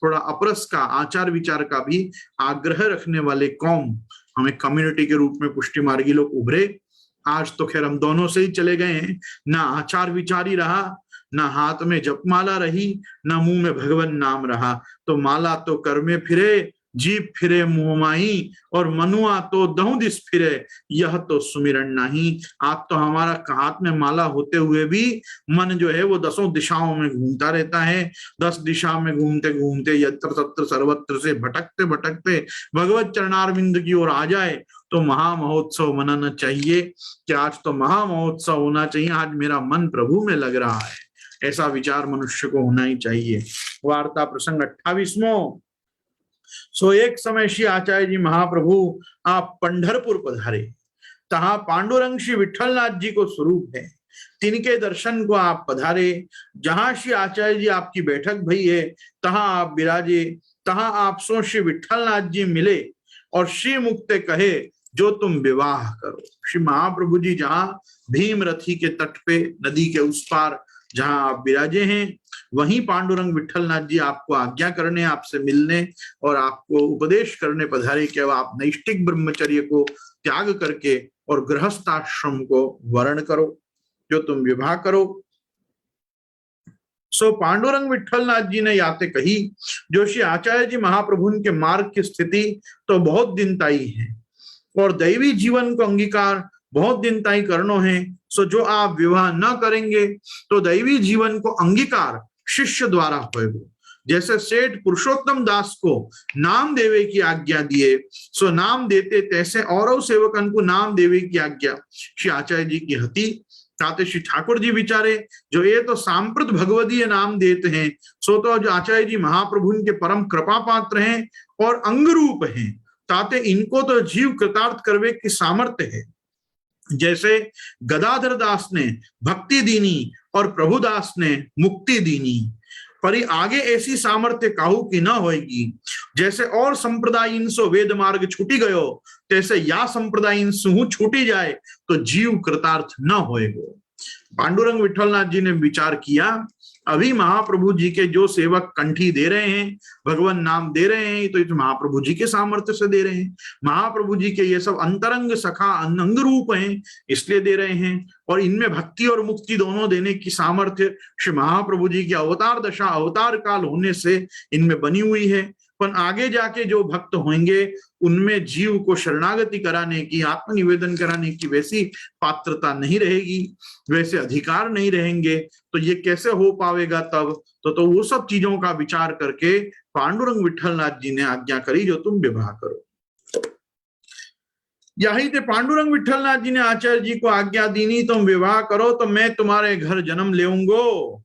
थोड़ा अपरस का आचार विचार का भी आग्रह रखने वाले कौम, हमें कम्युनिटी के रूप में पुष्टि मार्गी लोग उभरे। आज तो खैर हम दोनों से ही चले गए हैं, ना आचार विचार ही रहा, ना हाथ में जपमाला रही, ना मुंह में भगवान नाम रहा। तो माला तो कर में फिरे, जीप फिरे मुंह माही, और मनुआ तो दहु दिस फिरे, यह तो सुमिरन नहीं। आप तो हमारा हाथ में माला होते हुए भी मन जो है वो 10 दिशाओं में घूमता रहता है। 10 दिशा में घूमते घूमते यत्र तत्र सर्वत्र से भटकते भटकते भगवत चरणारविंद की ओर आ जाए तो महामहोत्सव मनाना चाहिए कि आज तो महामहोत्सव होना चाहिए, आज मेरा मन प्रभु में लग रहा है। ऐसा विचार मनुष्य को होना ही चाहिए। वार्ता प्रसंग 28वां। सो एक समय श्री आचार्य जी महाप्रभु आप पंढरपुर पधारे, तहां पांडुरंग श्री विठलनाथ जी को स्वरूप है, तिनके दर्शन को आप पधारे। जहां श्री आचार्य जी आपकी बैठक भई है तहां आप विराजे, तहां आप सो श्री विठलनाथ जी मिले और श्री मुक्ते कहे जो तुम विवाह करो। श्री महाप्रभु जी जहां भीमरथी के तट पे नदी के उस पार जहां आप विराजे हैं, वहीं पांडुरंग विठलनाथ जी आपको आज्ञा करने, आपसे मिलने और आपको उपदेश करने पधारे कि आप नैष्टिक ब्रह्मचर्य को त्याग करके और गृहस्थाश्रम को वर्ण करो, जो तुम विवाह करो। सो पांडुरंग विठलनाथ जी ने याते कही, जो श्री आचार्य जी महाप्रभु के मार्ग की स्थिति तो बहुत दिन ताई है और दैवी जीवन को अंगीकार बहुत दिन ताई करनो है। सो जो आप विवाह न करेंगे तो दैवी जीवन को अंगीकार शिष्य द्वारा होएगा। जैसे सेठ पुरुषोत्तम दास को नाम देवे की आज्ञा दिए सो नाम देते, तैसे और सेवकन को नाम देवे की आज्ञा श्री आचार्य जी की हती। ताते श्री ठाकुर जी विचारे जो ये तो सांप्रत भगवदीय नाम देते हैं, सो तो जो आचार्य जी महाप्रभु के परम कृपा पात्र हैं और अंग रूप हैं, ताते इनको तो जीव कृतार्थ करवे की सामर्थ्य है। जैसे गदाधर दास ने भक्ति दीनी और प्रभुदास ने मुक्ति दीनी, परी आगे ऐसी सामर्थ्य काहू की न होएगी। जैसे और संप्रदाय इनसो वेद मार्ग छूटी गयो, तैसे या संप्रदाय इनसु छूटी जाए तो जीव कृतार्थ न होएगो। पांडुरंग विठलनाथ जी ने विचार किया अभी महाप्रभु जी के जो सेवक कंठी दे रहे हैं, भगवान नाम दे रहे हैं, तो ये तो महाप्रभु जी के सामर्थ्य से दे रहे हैं। महाप्रभु जी के ये सब अंतरंग सखा अंग रूप हैं, इसलिए दे रहे हैं। और इनमें भक्ति और मुक्ति दोनों देने की सामर्थ्य श्री महाप्रभु जी की अवतार दशा, अवतार काल होने से इनमें बनी हुई है। पर आगे जाके जो भक्त होंगे उनमें जीव को शरणागति कराने की, आत्मनिवेदन कराने की वैसी पात्रता नहीं रहेगी, वैसे अधिकार नहीं रहेंगे। तो ये कैसे हो पाएगा तब? तो वो सब चीजों का विचार करके पांडुरंग विठलनाथ जी ने आज्ञा करी जो तुम विवाह करो। यही थे पांडुरंग विठलनाथ जी ने आचार्य जी को आज्ञा दीनी, तुम विवाह करो तो मैं तुम्हारे घर जन्म लेऊंगो।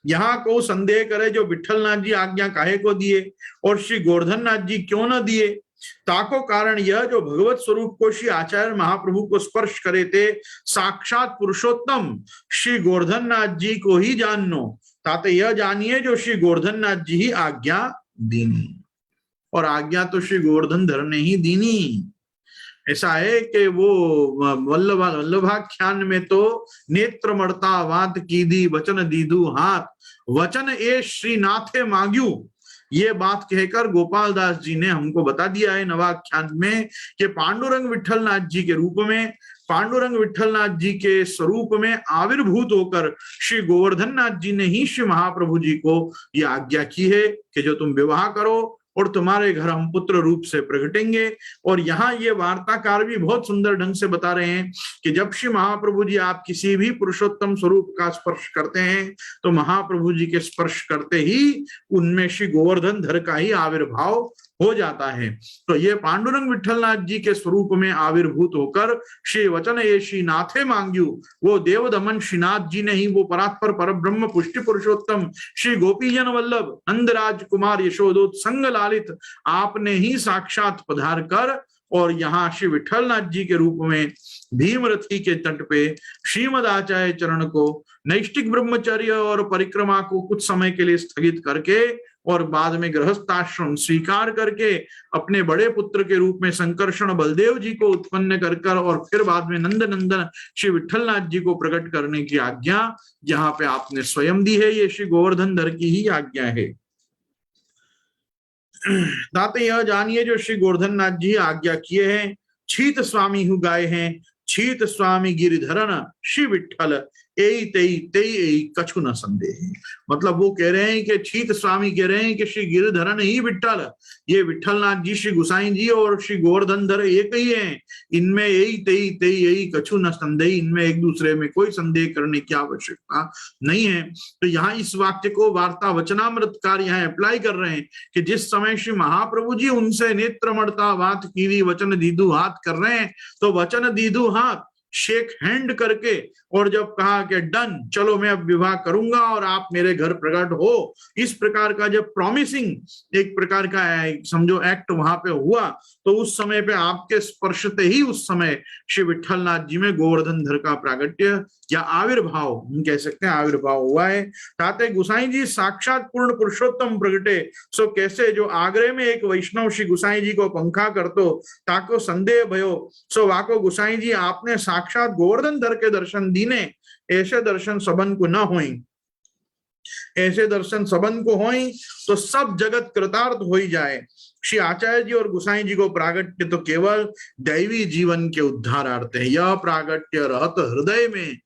यहाँ को संदेह करे जो विठलनाथ जी आज्ञा काहे को दिए और श्री गोवर्धन नाथ जी क्यों न दिए? ताको कारण यह जो भगवत स्वरूप को श्री आचार्य महाप्रभु को स्पर्श करे थे, साक्षात पुरुषोत्तम श्री गोवर्धन नाथ जी को ही जानो। ताते यह जानिए जो श्री गोवर्धन नाथ जी ही आज्ञा दीनी, और आज्ञा तो श्री गोवर्धन धर ने ही दीनी। ऐसा है कि वो वल्लभाख्यान में तो नेत्र मरता वात कीदी वचन दीदू हाथ, वचन ए श्रीनाथे मांग्यू, ये बात कहकर गोपाल दास जी ने हमको बता दिया है नवाख्यान में कि पांडुरंग विठलनाथ जी के रूप में, पांडुरंग विठलनाथ जी के स्वरूप में आविर्भूत होकर श्री गोवर्धन नाथ जी ने ही श्री महाप्रभु जी को ये आज्ञा की है कि जो तुम विवाह करो और तुम्हारे घर हम पुत्र रूप से प्रगटेंगे। और यहाँ ये वार्ताकार भी बहुत सुंदर ढंग से बता रहे हैं कि जब श्री महाप्रभु जी आप किसी भी पुरुषोत्तम स्वरूप का स्पर्श करते हैं तो महाप्रभु जी के स्पर्श करते ही उनमें श्री गोवर्धन धर का ही आविर्भाव हो जाता है। तो ये पांडुरंग विठलनाथ जी के स्वरूप में आविर्भूत होकर श्री वचन ये श्री नाथे मांग्यू, वो देव दमन श्रीनाथ जी ने ही, वो परात्पर परब्रह्म पुष्टि पुरुषोत्तम श्री गोपीजन वल्लभ नंदराज कुमार यशोदोत संग लालित आपने ही साक्षात पधार कर और यहाँ श्री विठलनाथ जी के रूप में भीमरथी के तट पे श्रीमद आचार्य चरण को नैष्टिक ब्रह्मचर्य और परिक्रमा को कुछ समय के लिए स्थगित करके और बाद में गृहस्थाश्रम स्वीकार करके अपने बड़े पुत्र के रूप में संकर्षण बलदेव जी को उत्पन्न कर और फिर बाद में नंद नंदन श्री विठलनाथ जी को प्रकट करने की आज्ञा यहाँ पे आपने स्वयं दी है। ये श्री गोवर्धन धर की ही आज्ञा है। दाते यह जानिए जो श्री गोवर्धन नाथ जी आज्ञा किए हैं, छीत स्वामी हु गाय हैं, छीत स्वामी गिरिधरन श्री विठल एई तेई तेई एई कछु न संदेह। मतलब वो कह रहे हैं कि छीत स्वामी कह रहे हैं कि श्री गिरिधरन ही विठल, ये विठलनाथ जी श्री गुसाई जी और श्री गोवर्धन धर एक ही हैं, इनमें एई तेई तेई एई कछु न संदेह, इनमें एक दूसरे में कोई संदेह करने की आवश्यकता नहीं है। तो यहाँ इस वाक्य को वार्ता वचनामृतकार यहाँ अप्लाई कर रहे हैं कि जिस समय श्री महाप्रभु जी उनसे नेत्र मड़ता वात कीवी वचन दीदू हाथ कर रहे हैं, तो वचन दीदू हाथ शेक हैंड करके और जब कहा कि डन चलो मैं अब विवाह करूंगा और आप मेरे घर प्रकट हो, इस प्रकार का जब प्रॉमिसिंग एक प्रकार का समझो एक्ट वहां पे हुआ, तो उस समय पे आपके स्पर्शते ही उस समय श्री विठलनाथ जी में गोवर्धन धर का प्रागट्य या आविर्भाव हम कह सकते हैं आविर्भाव हुआ है। ताते गुसाई जी साक्षात पूर्ण पुरुषोत्तम प्रगटे, सो कैसे जो आगरे में एक वैष्णव श्री गुसाई जी को पंखा करतो ताको संदेह भयो, सो वाको गुसाई जी आपने साक्षात गोवर्धन धर के दर्शन दीने, ऐसे दर्शन सबन को न होई, ऐसे दर्शन सबन को होई तो सब जगत कृतार्थ हो ही जाए। श्री आचार्य जी और गुसाई जी को प्रागट्य तो केवल दैवी जीवन के उद्धारार्थ है। यह प्रागट्य रहत हृदय में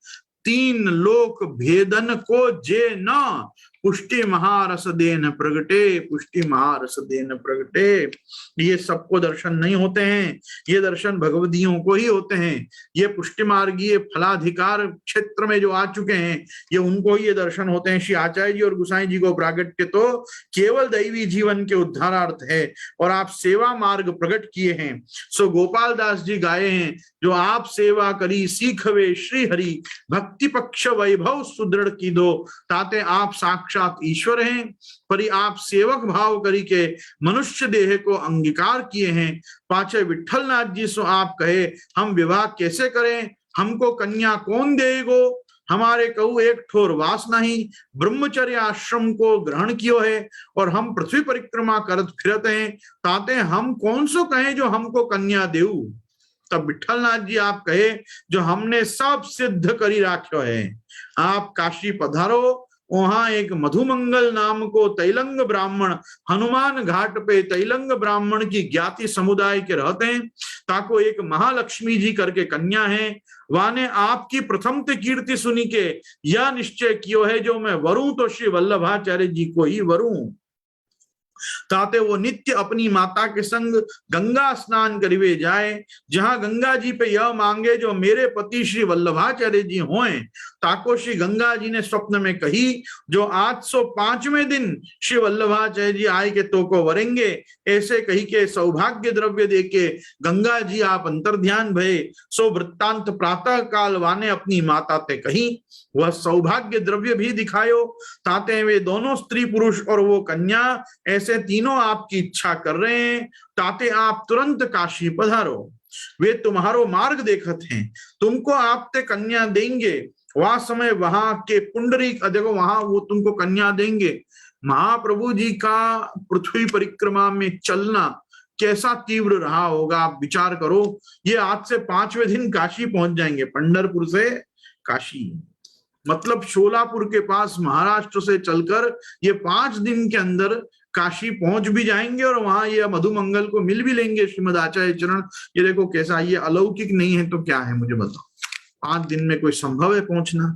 तीन लोक भेदन को जे न, पुष्टि महारस देन प्रगटे, पुष्टि महारस देन प्रगटे। ये सबको दर्शन नहीं होते हैं, ये दर्शन भगवदियों को ही होते हैं। ये पुष्टि मार्गीय फलाधिकार क्षेत्र में जो आ चुके हैं ये उनको ही ये दर्शन होते हैं। श्री आचार्य जी और गुसाई जी को प्रागट्य तो केवल दैवी जीवन के उद्धारार्थ है और आप सेवा मार्ग प्रकट किए हैं। सो गोपाल दास जी गाये हैं, जो आप सेवा करी सीखवे श्री हरि, भक्ति पक्ष वैभव सुदृढ़ की दो, ताते आप साक्षात ईश्वर हैं, परि आप सेवक भाव करी के मनुष्य देह को अंगीकार किए हैं। पांचे विठलनाथ जी सो आप कहे हम विवाह कैसे करें, हमको कन्या कौन देगो, हमारे कहू एक ठोर वास नहीं, ब्रह्मचर्य आश्रम को ग्रहण कियो है और हम पृथ्वी परिक्रमा करत फिरत हैं, ताते हम कौन सो कहें जो हमको कन्या देऊ। तब विठलनाथ जी आप कहे जो हमने सब सिद्ध करी राख्यो है, आप काशी पधारो वहां एक मधुमंगल नाम को तैलंग ब्राह्मण हनुमान घाट पे तैलंग ब्राह्मण की ज्ञाति समुदाय के रहते हैं। ताको एक महालक्ष्मी जी करके कन्या है। वाने आपकी प्रथम कीर्ति सुनी के यह निश्चय कियो है, जो मैं वरूं तो श्री वल्लभाचार्य जी को ही वरूं। ताते वो नित्य अपनी माता के संग गंगा स्नान करिवे जाए, जहां गंगा जी पे यह मांगे जो मेरे पति श्री वल्लभाचार्य जी होएं। ताको श्री गंगा जी ने स्वप्न में कही, जो 805वें दिन श्री वल्लभाचार्य जी आए के तो को वरेंगे। ऐसे कही के सौभाग्य द्रव्य देके गंगा जी आप अंतर्ध्यान भये। सो वृत्तांत प्रातः काल वाने अपनी माता ते कही, वह सौभाग्य द्रव्य भी दिखायो। ताते वे दोनों स्त्री पुरुष और वो कन्या ऐसे तीनों आपकी इच्छा कर रहे हैं। ताते आप तुरंत काशी पधारो, वे तुम्हारो मार्ग देखत हैं, तुमको आप ते कन्या देंगे। वह समय वहां के पुंडरीक, देखो वहां वो तुमको कन्या देंगे। महाप्रभु जी का पृथ्वी परिक्रमा में चलना कैसा तीव्र रहा होगा, आप विचार करो। ये आज से 5वें दिन काशी पहुंच जाएंगे, पंढरपुर से काशी, मतलब शोलापुर के पास महाराष्ट्र से चलकर ये 5 दिन के अंदर काशी पहुंच भी जाएंगे और वहां ये मधुमंगल को मिल भी लेंगे श्रीमद आचार्य चरण। ये देखो कैसा, ये अलौकिक नहीं है तो क्या है, मुझे बताओ। 5 दिन में कोई संभव है पहुंचना?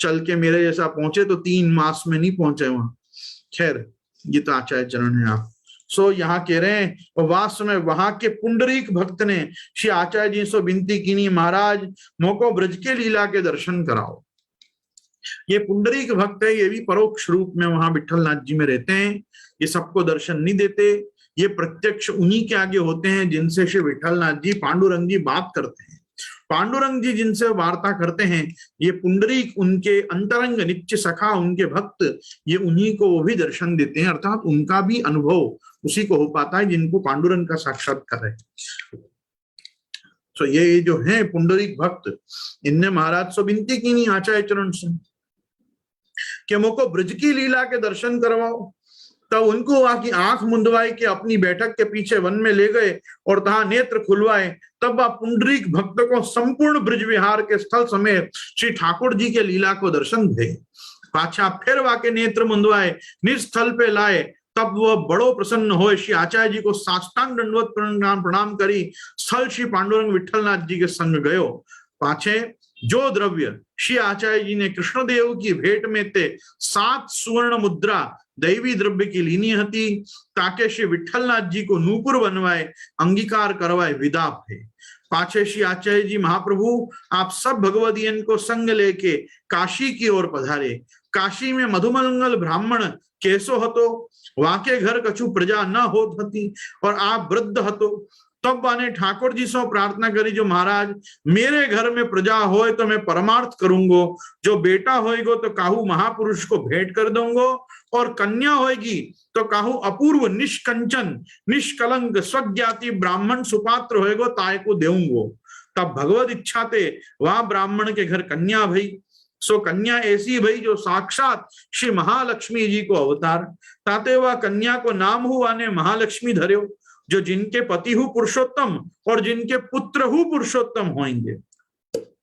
चल के मेरे जैसा पहुंचे तो 3 मास में नहीं पहुंचे वहां। खैर, ये तो आचार्य चरण है आप। सो यहाँ कह रहे हैं, वास्तव में वहां के पुंडरीक भक्त ने श्री आचार्य जी से विनती की, महाराज मोको ब्रज के लीला के दर्शन कराओ। ये पुंडरीक भक्त है, ये भी परोक्ष रूप में वहां विठलनाथ जी में रहते हैं। ये सबको दर्शन नहीं देते, ये प्रत्यक्ष उन्हीं के आगे होते हैं जिनसे श्री विठलनाथ जी पांडुरंग जी बात करते हैं। पांडुरंग जी जिनसे वार्ता करते हैं, ये पुंडरीक उनके अंतरंग नित्य सखा, उनके भक्त, ये उन्हीं को वो भी दर्शन देते हैं। अर्थात उनका भी अनुभव उसी को हो पाता है जिनको पांडुरंग का साक्षात्कार है। तो ये जो है पुंडरीक भक्त, इनने महाराज से विनती की नहीं आचार्य चरण से कि मुझको ब्रज की लीला के दर्शन करवाओ। तब उनको हुआ कि आंख मुंदवाई के अपनी बैठक के पीछे वन में ले गए और तहां नेत्र खुलवाए। तब आप पुंडरीक भक्त को संपूर्ण ब्रज विहार के स्थल समेत श्री ठाकुर जी के लीला को दर्शन दे। पाछा फिर वाके नेत्र मुंदवाए निज स्थल पे लाए। तब वह बड़ो प्रसन्न हो, श्री आचार्य जी को साष्टांग दंडवत प्रणाम करी स्थल श्री पांडुरंग विठलनाथ जी के संग गयो। पाछे जो द्रव्य श्री आचार्य जी ने कृष्णदेव की भेंट में ते 7 सुवर्ण मुद्रा दैवी द्रव्य की लीनी हती, ताके श्री विठलनाथ जी को नूपुर बनवाए अंगीकार करवाए विदा है। पाछे श्री आचार्य जी महाप्रभु आप सब भगवदियन को संग लेके काशी की ओर पधारे। काशी में मधुमंगल ब्राह्मण कैसो हतो, वाके घर कछु प्रजा न होत हती और आप वृद्ध हतो। तब बाने ठाकुर जी से प्रार्थना करी, जो महाराज मेरे घर में प्रजा होए तो मैं परमार्थ करूंगो, जो बेटा होएगो तो काहू महापुरुष को भेंट कर दूंगो, और कन्या होएगी तो काहू अपूर्व निष्कंचन निष्कलंक स्वज्ञाति ब्राह्मण सुपात्र होएगो ताय को देऊंगो। तब भगवत इच्छा ते वहां ब्राह्मण के घर कन्या भई। सो कन्या ऐसी भई जो साक्षात श्री महालक्ष्मी जी को अवतार। ताते वह कन्या को नाम हुआ ने महालक्ष्मी धर्यो, जो जिनके पति हु पुरुषोत्तम और जिनके पुत्र हु पुरुषोत्तम होंगे।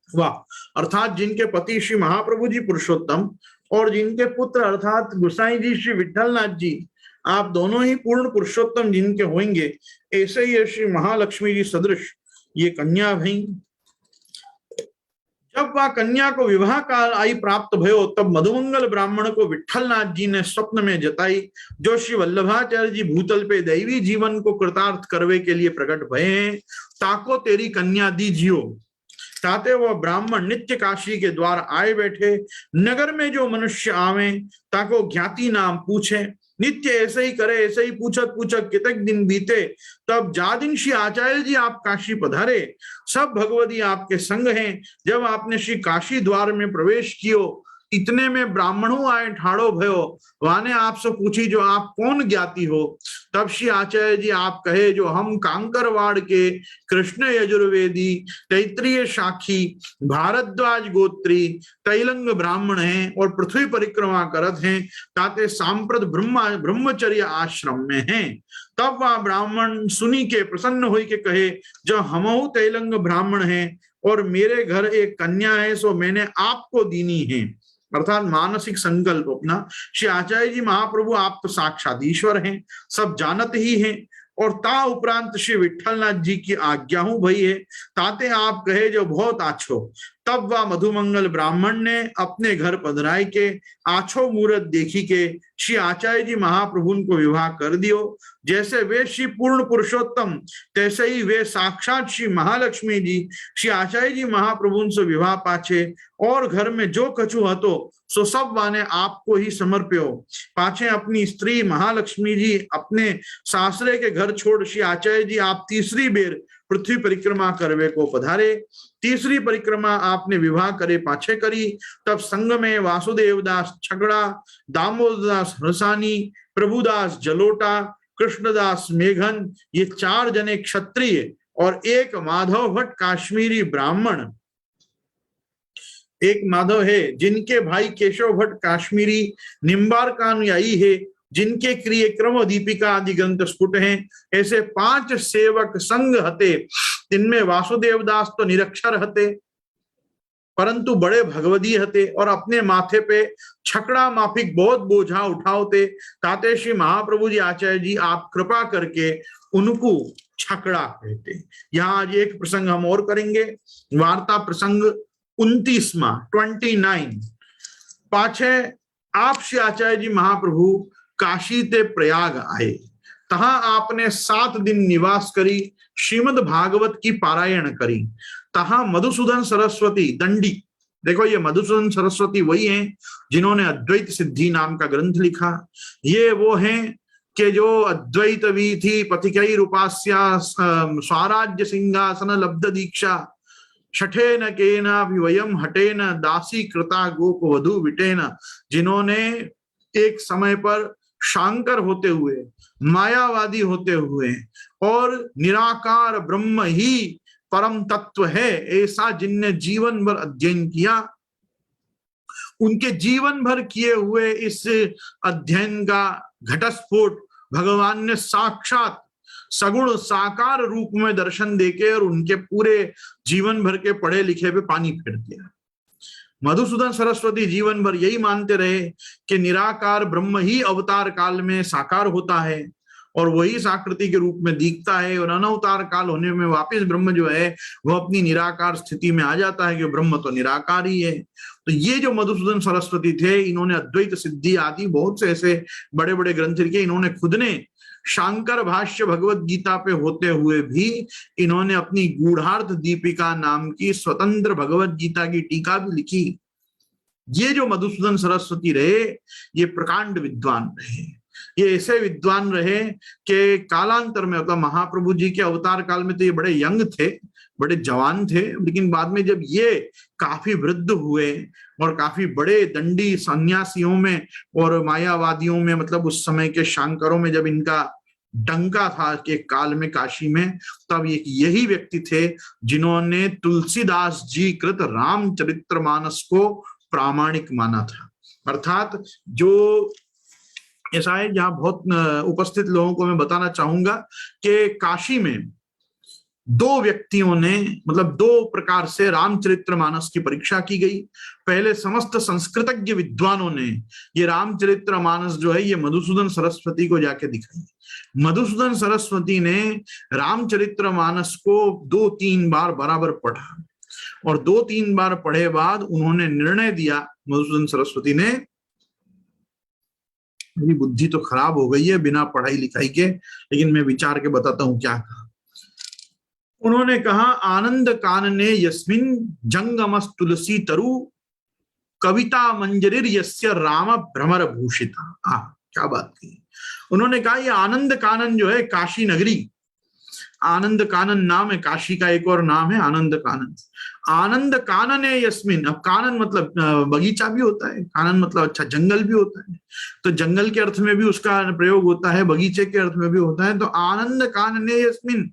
वाह, अर्थात जिनके पति श्री महाप्रभु जी पुरुषोत्तम और जिनके पुत्र अर्थात गोसाई जी श्री विठलनाथ जी, आप दोनों ही पूर्ण पुरुषोत्तम जिनके होंगे, ऐसे ही श्री महालक्ष्मी जी सदृश ये कन्या भई। जब वह कन्या को विवाह काल आई प्राप्त भयो, तब मधुमंगल ब्राह्मण को विठलनाथ जी ने स्वप्न में जताई, जो श्री वल्लभाचार्य जी भूतल पे दैवी जीवन को कृतार्थ करवे के लिए प्रकट भये हैं, ताको तेरी कन्या दीजियो। ताते वह ब्राह्मण नित्य काशी के द्वार आए बैठे। नगर में जो मनुष्य आवे ताको ज्ञाति नाम पूछे। नित्य ऐसे ही करे, ऐसे ही पूछत पूछत कितक दिन बीते। तब जा दिन श्री आचार्य जी आप काशी पधारे, सब भगवती आपके संग हैं। जब आपने श्री काशी द्वार में प्रवेश कियो, इतने में ब्राह्मणों आए ठाड़ो भयो। वाने आपसे पूछी, जो आप कौन ज्ञाति हो। तब श्री आचार्य जी आप कहे, जो हम कांकरवाड़ के कृष्ण यजुर्वेदी तैत्रीय शाखी भारद्वाज गोत्री तैलंग ब्राह्मण हैं और पृथ्वी परिक्रमा करत हैं, ताते सांप्रत ब्रह्मचर्य आश्रम में हैं। तब वह ब्राह्मण सुनी के प्रसन्न हुई के कहे, जो हमहु तैलंग ब्राह्मण हैं और मेरे घर एक कन्या है, सो मैंने आपको दीनी है। अर्थात मानसिक संकल्प अपना। श्री आचार्य जी महाप्रभु आप तो साक्षात ईश्वर हैं, सब जानत ही हैं, और ता उपरांत श्री विठलनाथ जी की आज्ञा हूं भई है, ताते आप कहे जो बहुत आछो। तब वह मधुमंगल ब्राह्मण ने अपने घर पधराई के आछो मुहूर्त देखी के श्री आचार्य जी महाप्रभु को विवाह कर दियो। जैसे वे श्री पूर्ण पुरुषोत्तम, तैसे ही वे साक्षात श्री महालक्ष्मी जी श्री आचार्य जी महाप्रभु से विवाह पाछे, और घर में जो कछु हतो सो सब वाने आपको ही समर्प्यो। पाछे अपनी स्त्री महालक्ष्मी जी अपने सासरे के घर छोड़ श्री आचार्य जी आप तीसरी बेर पृथ्वी परिक्रमा करवे को पधारे। तीसरी परिक्रमा आपने विवाह करे पाछे करी। तब संग में वासुदेव दास छगड़ा, दामोदर दास हरसानी, प्रभुदास जलोटा, कृष्णदास मेघन, ये 4 जने क्षत्रिय और एक माधव भट्ट काश्मीरी ब्राह्मण, एक माधव है जिनके भाई केशव भट्ट काश्मीरी निम्बार का अनुयायी है, जिनके क्रिय क्रम दीपिका आदि ग्रंथ स्फुट हैं। ऐसे 5 सेवक संग हते, इनमें वासुदेव दास तो निरक्षर हते परंतु बड़े भगवदी हते, और अपने माथे पे छकड़ा माफिक बहुत बोझा उठाओते। ताते श्री महाप्रभु जी आचार्य जी आप कृपा करके उनको छकड़ा कहते। यहाँ आज एक प्रसंग हम और करेंगे, वार्ता प्रसंग 29 पाछे आप श्री आचार्य जी महाप्रभु काशी ते प्रयाग आए। तहां आपने 7 दिन निवास करी, श्रीमद् भागवत की पारायण करी। तहां मधुसूदन सरस्वती दंडी, देखो ये मधुसूदन सरस्वती वही हैं जिन्होंने अद्वैत सिद्धि नाम का ग्रंथ लिखा। ये वो हैं कि जो अद्वैत वीथि पथिकै रूपास्या स्वराज्य सिंहासन लब्ध दीक्षा, छठेन केना वयम हटेन दासी कृता गोप वधु विटेन, जिन्होंने एक समय पर शांकर होते हुए, मायावादी होते हुए और निराकार ब्रह्म ही परम तत्व है ऐसा जिनने जीवन भर अध्ययन किया, उनके जीवन भर किए हुए इस अध्ययन का घटस्फोट भगवान ने साक्षात सगुण साकार रूप में दर्शन देके और उनके पूरे जीवन भर के पढ़े लिखे पे पानी फेर दिया। मधुसूदन सरस्वती जीवन भर यही मानते रहे कि निराकार ब्रह्म ही अवतार काल में साकार होता है और वही साकृति के रूप में दिखता है, और अनवतार काल होने में वापस ब्रह्म जो है वह अपनी निराकार स्थिति में आ जाता है कि ब्रह्म तो निराकार ही है। तो ये जो मधुसूदन सरस्वती थे, इन्होंने अद्वैत सिद्धि आदि बहुत से ऐसे बड़े बड़े ग्रंथ लिखे। इन्होंने खुद ने शांकर भाष्य भगवत गीता पे होते हुए भी इन्होंने अपनी गूढ़ार्थ दीपिका नाम की स्वतंत्र भगवत गीता की टीका भी लिखी। ये जो मधुसूदन सरस्वती रहे, ये प्रकांड विद्वान रहे। ये ऐसे विद्वान रहे कि कालांतर में, मतलब महाप्रभु जी के अवतार काल में तो ये बड़े यंग थे, बड़े जवान थे, लेकिन बाद में जब ये काफी वृद्ध हुए और काफी बड़े दंडी सन्यासियों में और मायावादियों में, मतलब उस समय के शांकरों में जब इनका डंका था के काल में काशी में, तब एक यही व्यक्ति थे जिन्होंने तुलसीदास जी कृत रामचरितमानस को प्रामाणिक माना था। अर्थात जो ऐसा है, जहां बहुत उपस्थित लोगों को मैं बताना चाहूंगा कि काशी में 2 व्यक्तियों ने, मतलब 2 प्रकार से रामचरितमानस की परीक्षा की गई। पहले समस्त संस्कृतज्ञ विद्वानों ने ये रामचरितमानस जो है ये मधुसूदन सरस्वती को जाके दिखाई। मधुसूदन सरस्वती ने रामचरितमानस को 2-3 बार बराबर पढ़ा, और 2-3 बार पढ़े बाद उन्होंने निर्णय दिया, मधुसूदन सरस्वती ने, मेरी बुद्धि तो खराब हो गई है बिना पढ़ाई लिखाई के, लेकिन मैं विचार के बताता हूं क्या कहा। उन्होंने कहा, आनंद कानने यस्मिन जंगमस तुलसी तरु कविता मंजरिर यस्य राम भ्रमर भूषिता। क्या बात की। उन्होंने कहा ये आनंद कानन जो है काशी नगरी, आनंद कानन नाम है काशी का, एक और नाम है आनंद कानन। आनंद कानन है यस्मिन, अब कानन मतलब बगीचा भी होता है, कानन मतलब अच्छा जंगल भी होता है, तो जंगल के अर्थ में भी उसका प्रयोग होता है, बगीचे के अर्थ में भी होता है। तो आनंद कानन है यस्मिन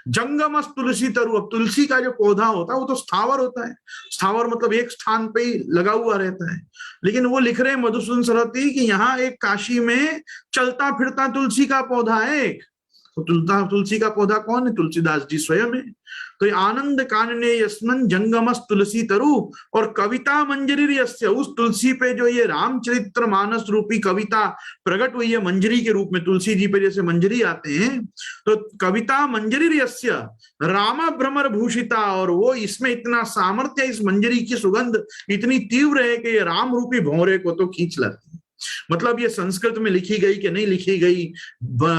जंगमस तुलसी तरु, अब तुलसी का जो पौधा होता है वो तो स्थावर होता है, स्थावर मतलब एक स्थान पे ही लगा हुआ रहता है, लेकिन वो लिख रहे हैं मधुसूदन सरस्वती कि यहाँ एक काशी में चलता फिरता तुलसी का पौधा है, तो तुलसी का पौधा कौन है? तुलसीदास जी स्वयं है। तो ये आनंद कानने यस्मन जंगमस तुलसी तरु और कविता मंजरी यस्य, उस तुलसी पे जो ये रामचरित्र मानस रूपी कविता प्रकट हुई है मंजरी के रूप में, तुलसी जी पे जैसे मंजरी आते हैं, तो कविता मंजरी यस्य राम भ्रमर भूषिता, और वो इसमें इतना सामर्थ्य, इस मंजरी की सुगंध इतनी तीव्र है कि ये राम रूपी भौरे को तो खींच लाती है। मतलब ये संस्कृत में लिखी गई कि नहीं लिखी गई,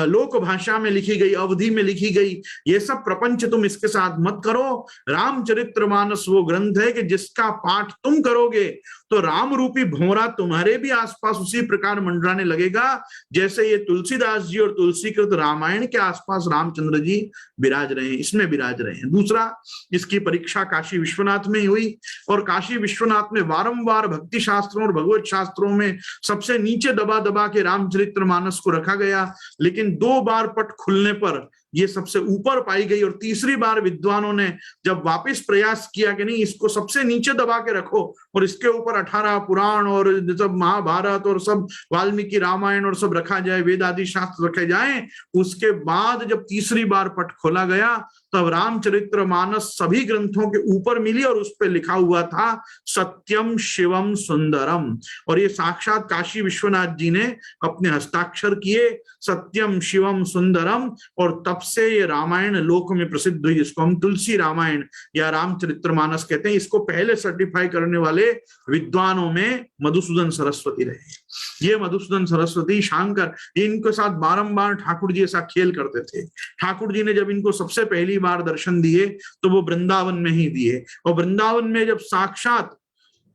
लोक भाषा में लिखी गई, अवधि में लिखी गई, ये सब प्रपंच तुम इसके साथ मत करो। रामचरितमानस वो ग्रंथ है कि जिसका पाठ तुम करोगे तो राम रूपी भौरा तुम्हारे भी आसपास उसी प्रकार मंडराने लगेगा जैसे ये तुलसीदास जी और तुलसीकृत रामायण के आसपास रामचंद्र जी विराज रहे हैं, इसमें विराज रहे हैं। दूसरा, इसकी परीक्षा काशी विश्वनाथ में ही हुई, और काशी विश्वनाथ में वारंवार भक्ति शास्त्रों और भगवत शास्त्रों में सबसे नीचे दबा दबा के रामचरितमानस को रखा गया, लेकिन 2 बार पट खुलने पर ये सबसे ऊपर पाई गई, और तीसरी बार विद्वानों ने जब वापस प्रयास किया कि नहीं इसको सबसे नीचे दबा के रखो और इसके ऊपर 18 पुराण और सब महाभारत और सब वाल्मीकि रामायण और सब रखा जाए, वेद आदि शास्त्र रखे जाएं, उसके बाद जब तीसरी बार पट खोला गया तब रामचरितमानस सभी ग्रंथों के ऊपर मिली और उस पर लिखा हुआ था सत्यम शिवम सुंदरम, और ये साक्षात काशी विश्वनाथ जी ने अपने हस्ताक्षर किए, सत्यम शिवम सुंदरम, और तब से ये रामायण लोक में प्रसिद्ध हुई, जिसको हम तुलसी रामायण या रामचरितमानस कहते हैं। इसको पहले सर्टिफाई करने वाले विद्वानों में मधुसूदन सरस्वती रहे। ये मधुसूदन सरस्वती शंकर, इनके साथ बारंबार ठाकुर जी ऐसा खेल करते थे। ठाकुर जी ने जब इनको सबसे पहली बार दर्शन दिए तो वो वृंदावन में ही दिए, और वृंदावन में जब साक्षात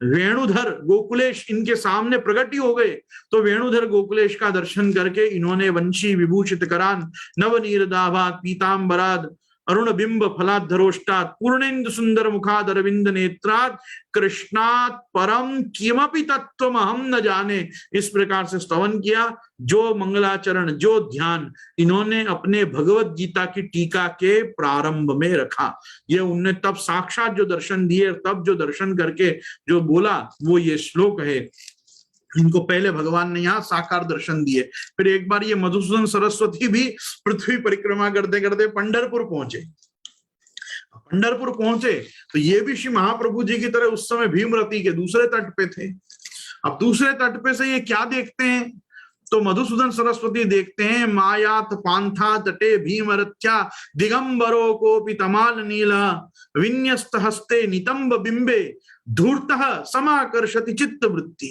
वेणुधर गोकुलेश इनके सामने प्रकट हो गए तो वेणुधर गोकुलेश का दर्शन करके इन्होंने वंशी विभूषित करान नवनीर दाभात पीतांबराद अरुण बिंब फलाधरोष्टात् पूर्णेन्दु सुंदर मुखाद अरविंद नेत्रात् कृष्णात् परम किमपि तत्वम हम न जाने, इस प्रकार से स्तवन किया। जो मंगलाचरण, जो ध्यान इन्होंने अपने भगवत गीता की टीका के प्रारंभ में रखा, ये उनने तब साक्षात जो दर्शन दिए, तब जो दर्शन करके जो बोला वो ये श्लोक है। इनको पहले भगवान ने यहाँ साकार दर्शन दिए। फिर एक बार ये मधुसूदन सरस्वती भी पृथ्वी परिक्रमा करते करते पंढरपुर पहुंचे। पंढरपुर पहुंचे तो ये भी श्री महाप्रभु जी की तरह उस समय भीमरती के दूसरे तट पे थे। अब दूसरे तट पे से ये क्या देखते हैं तो मधुसूदन सरस्वती देखते हैं मायात पांथा तटे भीमरथ्या दिगंबरो कोपि तमाल नीला विन्यस्त हस्ते नितंब बिंबे धूर्तः समाकर्षति चित्त वृत्ति।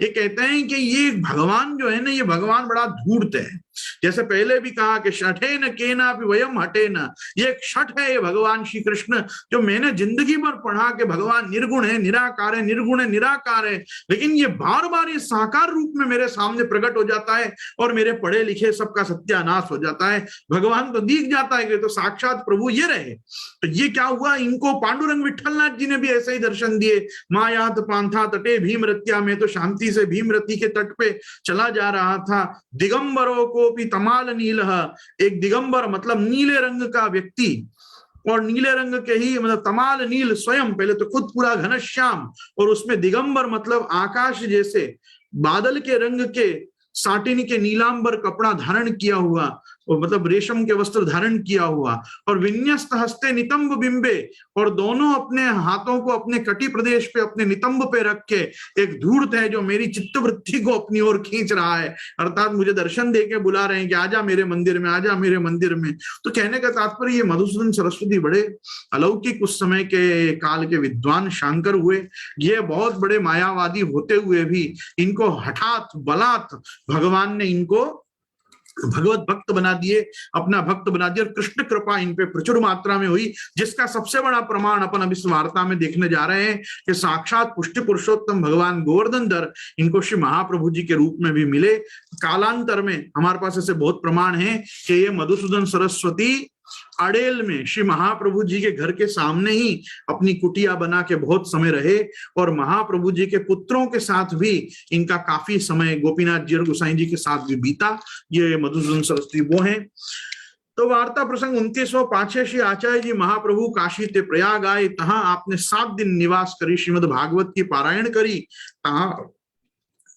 ये कहते हैं कि ये भगवान जो है ना, ये भगवान बड़ा धूर्त है। जैसे पहले भी कहा कि शठे न केना वयम हटे न, ये एक शठ है ये भगवान श्री कृष्ण, जो मैंने जिंदगी भर पढ़ा कि भगवान निर्गुण है, निराकार है, निर्गुण है, निराकार है, लेकिन ये बार बार ये साकार रूप में मेरे सामने प्रकट हो जाता है और मेरे पढ़े लिखे सबका सत्यानाश हो जाता है। भगवान तो दिख जाता है कि तो साक्षात प्रभु ये रहे। तो ये क्या हुआ, इनको पांडुरंग विठलनाथ जी ने भी ऐसे ही दर्शन दिए। मायात पांथा तटे भीमरत्या में तो शांति से भीमरती के तट पे चला जा रहा था। दिगंबरों को भी तमाल नील, एक दिगंबर मतलब नीले रंग का व्यक्ति, और नीले रंग के ही मतलब तमाल नील स्वयं, पहले तो खुद पूरा घनश्याम, और उसमें दिगंबर मतलब आकाश जैसे बादल के रंग के साटिन के नीलांबर कपड़ा धारण किया हुआ, और मतलब रेशम के वस्त्र धारण किया हुआ, और विन्यस्त हस्ते नितंब बिंबे, और दोनों अपने हाथों को अपने कटी प्रदेश पे अपने नितंब पे रख के एक धूर्त है जो मेरी चित्तवृत्ति को अपनी ओर खींच रहा है, अर्थात मुझे दर्शन देके बुला रहे हैं कि आजा मेरे मंदिर में, आजा मेरे मंदिर में। तो कहने का तात्पर्य ये मधुसूदन सरस्वती बड़े अलौकिक उस समय के काल के विद्वान शंकर हुए। ये बहुत बड़े मायावादी होते हुए भी इनको हठात बलात् भगवान ने इनको भगवत भक्त बना दिए, अपना भक्त बना दिया, और कृष्ण कृपा इन पे प्रचुर मात्रा में हुई, जिसका सबसे बड़ा प्रमाण अपन अब इस वार्ता में देखने जा रहे हैं कि साक्षात पुष्टि पुरुषोत्तम भगवान गोवर्धन धर इनको श्री महाप्रभु जी के रूप में भी मिले। कालांतर में हमारे पास ऐसे बहुत प्रमाण हैं कि ये मधुसूदन सरस्वती अड़ेल में श्री महाप्रभु जी के घर के सामने ही अपनी कुटिया बना के बहुत समय रहे, और महाप्रभु जी के पुत्रों के साथ भी इनका काफी समय गोपीनाथ जी और गोसाई जी के साथ भी बीता। ये मधुसूदन सरस्वती वो हैं। तो वार्ता प्रसंग 29 पाछे श्री आचार्य जी महाप्रभु काशी ते प्रयाग आए, तहां आपने 7 दिन निवास करी, श्रीमद भागवत की पारायण करी, तहां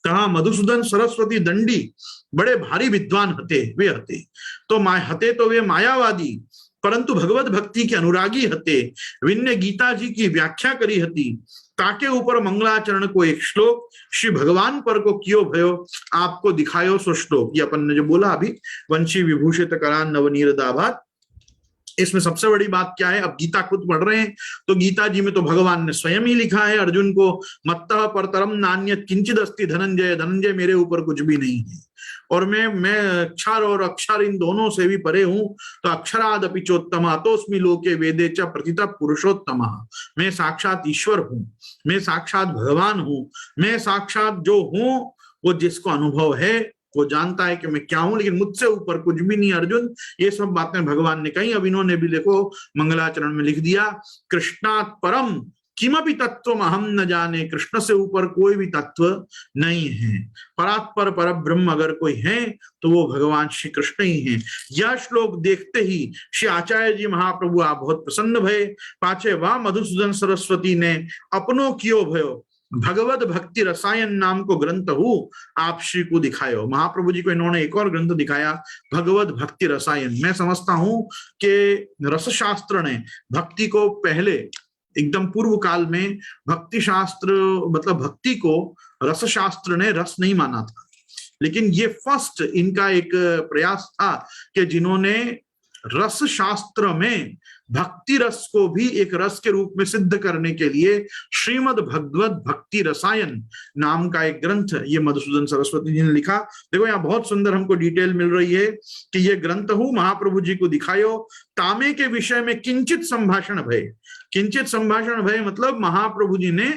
तहा मधुसूदन सरस्वती दंडी बड़े भारी विद्वान हते वे हते। तो हते तो वे मायावादी, परंतु भगवत भक्ति के अनुरागी हते। विन्य गीता जी की व्याख्या करी हती। ताके ऊपर मंगलाचरण को एक श्लोक श्री भगवान पर को कियो भयो आपको दिखायो सो श्लोक। ये अपन ने जो बोला अभी, वंशी विभूषित करान नवनीर दाभात, इसमें सबसे बड़ी बात क्या है, अब गीता खुद पढ़ रहे हैं तो गीता जी में तो भगवान ने स्वयं ही लिखा है अर्जुन को, मत्तः परतरम नान्यत् किंचिद अस्ति धनंजय, धनंजय मेरे ऊपर कुछ भी नहीं है और मैं अक्षर और अक्षर इन दोनों से भी परे हूं। तो अक्षरादपि चोत्तम तोस्मि लोके वेदे च प्रतितः पुरुषोत्तम। मैं साक्षात ईश्वर हूं, मैं साक्षात भगवान हूं, मैं साक्षात जो हूं वो जिसको अनुभव है वो जानता है कि मैं क्या हूं, लेकिन मुझसे ऊपर कुछ भी नहीं अर्जुन। ये सब बातें भगवान ने कही। अब इन्होंने भी देखो मंगलाचरण में लिख दिया, कृष्णात् परम किमपि तत्व अहम न जाने, कृष्ण से ऊपर कोई भी तत्व नहीं है। परात्पर पर ब्रह्म अगर कोई है तो वो भगवान श्री कृष्ण ही हैं। यह श्लोक देखते ही श्री आचार्य जी महाप्रभु आप बहुत प्रसन्न भये। पाछे वाह मधुसूदन सरस्वती ने अपनो कियो भयो भगवत भक्ति रसायन नाम को ग्रंथ हूं आप श्री को दिखायो। महाप्रभु जी को इन्होंने एक और ग्रंथ दिखाया, भगवत भक्ति रसायन। मैं समझता हूं कि रसशास्त्र ने भक्ति को पहले एकदम पूर्व काल में भक्ति शास्त्र मतलब भक्ति को रसशास्त्र ने रस नहीं माना था, लेकिन ये फर्स्ट इनका एक प्रयास था कि जिन्होंने रस शास्त्र में भक्ति रस को भी एक रस के रूप में सिद्ध करने के लिए श्रीमद् भगवत भक्ति रसायन नाम का एक ग्रंथ ये मधुसूदन सरस्वती जी ने लिखा। देखो यहाँ बहुत सुंदर हमको डिटेल मिल रही है कि ये ग्रंथ हूं महाप्रभु जी को दिखायो तामे के विषय में किंचित संभाषण भय। किंचित संभाषण भय मतलब महाप्रभु जी ने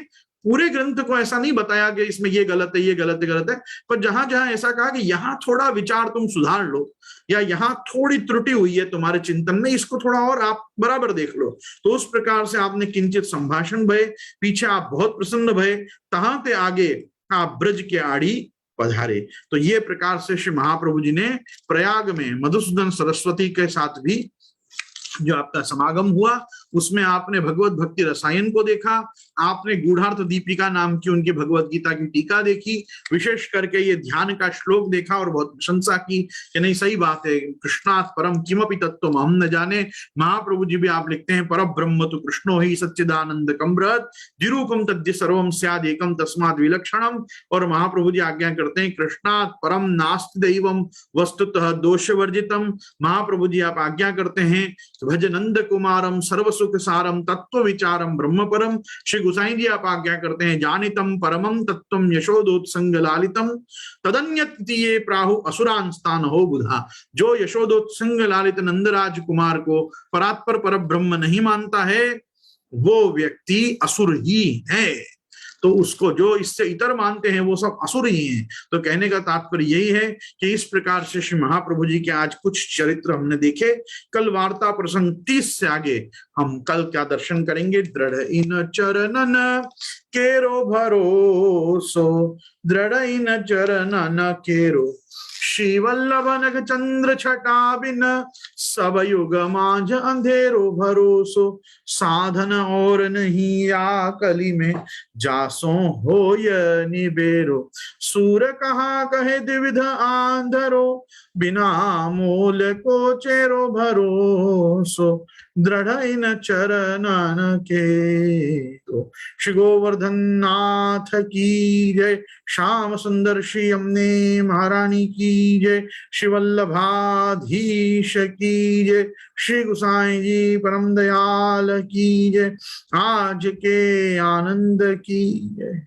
पूरे ग्रंथ को ऐसा नहीं बताया कि इसमें ये गलत है ये गलत है गलत है, पर जहां जहां ऐसा कहा कि यहाँ थोड़ा विचार तुम सुधार लो या यहाँ थोड़ी त्रुटि हुई है तुम्हारे चिंतन में, इसको थोड़ा और आप बराबर देख लो। तो उस प्रकार से आपने किंचित संभाषण भय, पीछे आप बहुत प्रसन्न भय, तहां ते आगे आप ब्रज के आड़ी पधारे। तो ये प्रकार से श्री महाप्रभु जी ने प्रयाग में मधुसूदन सरस्वती के साथ भी जो आपका समागम हुआ उसमें आपने भगवत भक्ति रसायन को देखा, आपने गूढ़ार्थ दीपिका नाम की उनकी भगवत गीता की टीका देखी, विशेष करके ये ध्यान का श्लोक देखा और बहुत प्रशंसा की कि नहीं सही बात है, कृष्णात् परम किमपि तत्व हम न जाने। महाप्रभु जी भी आप लिखते हैं पर ब्रह्म तो कृष्णो ही सच्चिदानंद कम्रत द्विरूपम तद्य सर्वम स्याद एकम तस्माद् विलक्षणम। और महाप्रभु जी आज्ञा करते हैं कृष्णात् परम नास्ति दैवम वस्तुतः दोष वर्जितम। महाप्रभु जी आप आज्ञा करते हैं भज नंद कुमारम सर्वसुख सारम तत्व विचारम ब्रह्म परम। श्री गुसाई जी आप आज्ञा करते हैं जानितम परमम तत्वम यशोदोत्संग लालितम तदन्यतीये प्राहु असुरान स्थान हो बुधा। जो यशोदोत्संग लालित नंदराज कुमार को परात्पर पर ब्रह्म नहीं मानता है वो व्यक्ति असुर ही है। तो उसको जो इससे इतर मानते हैं वो सब असुर ही हैं। तो कहने का तात्पर्य यही है कि इस प्रकार से श्री महाप्रभु जी के आज कुछ चरित्र हमने देखे। कल वार्ता प्रसंग 30 से आगे हम कल क्या दर्शन करेंगे, दृढ़ इन चरणन केरो भरोसो, दृढ़ इन चरणन केरो श्री वल्लभ नग चंद्र छटा बिन सब युग मांझ अंधेरो भरोसो, साधन और नहीं या कली में जासो हो य निबेरो, सूर कहा कहे द्विविध आंधरो बिना मूल को चेरो भरोसो, दृढ़ इन चरणन के। तो श्री गोवर्धन नाथ की जय, श्याम सुंदर श्री यमुने महारानी की जय, श्री वल्लभाधीश की जय, श्री गुसाई जी परम दयाल की जय, आज के आनंद की जय।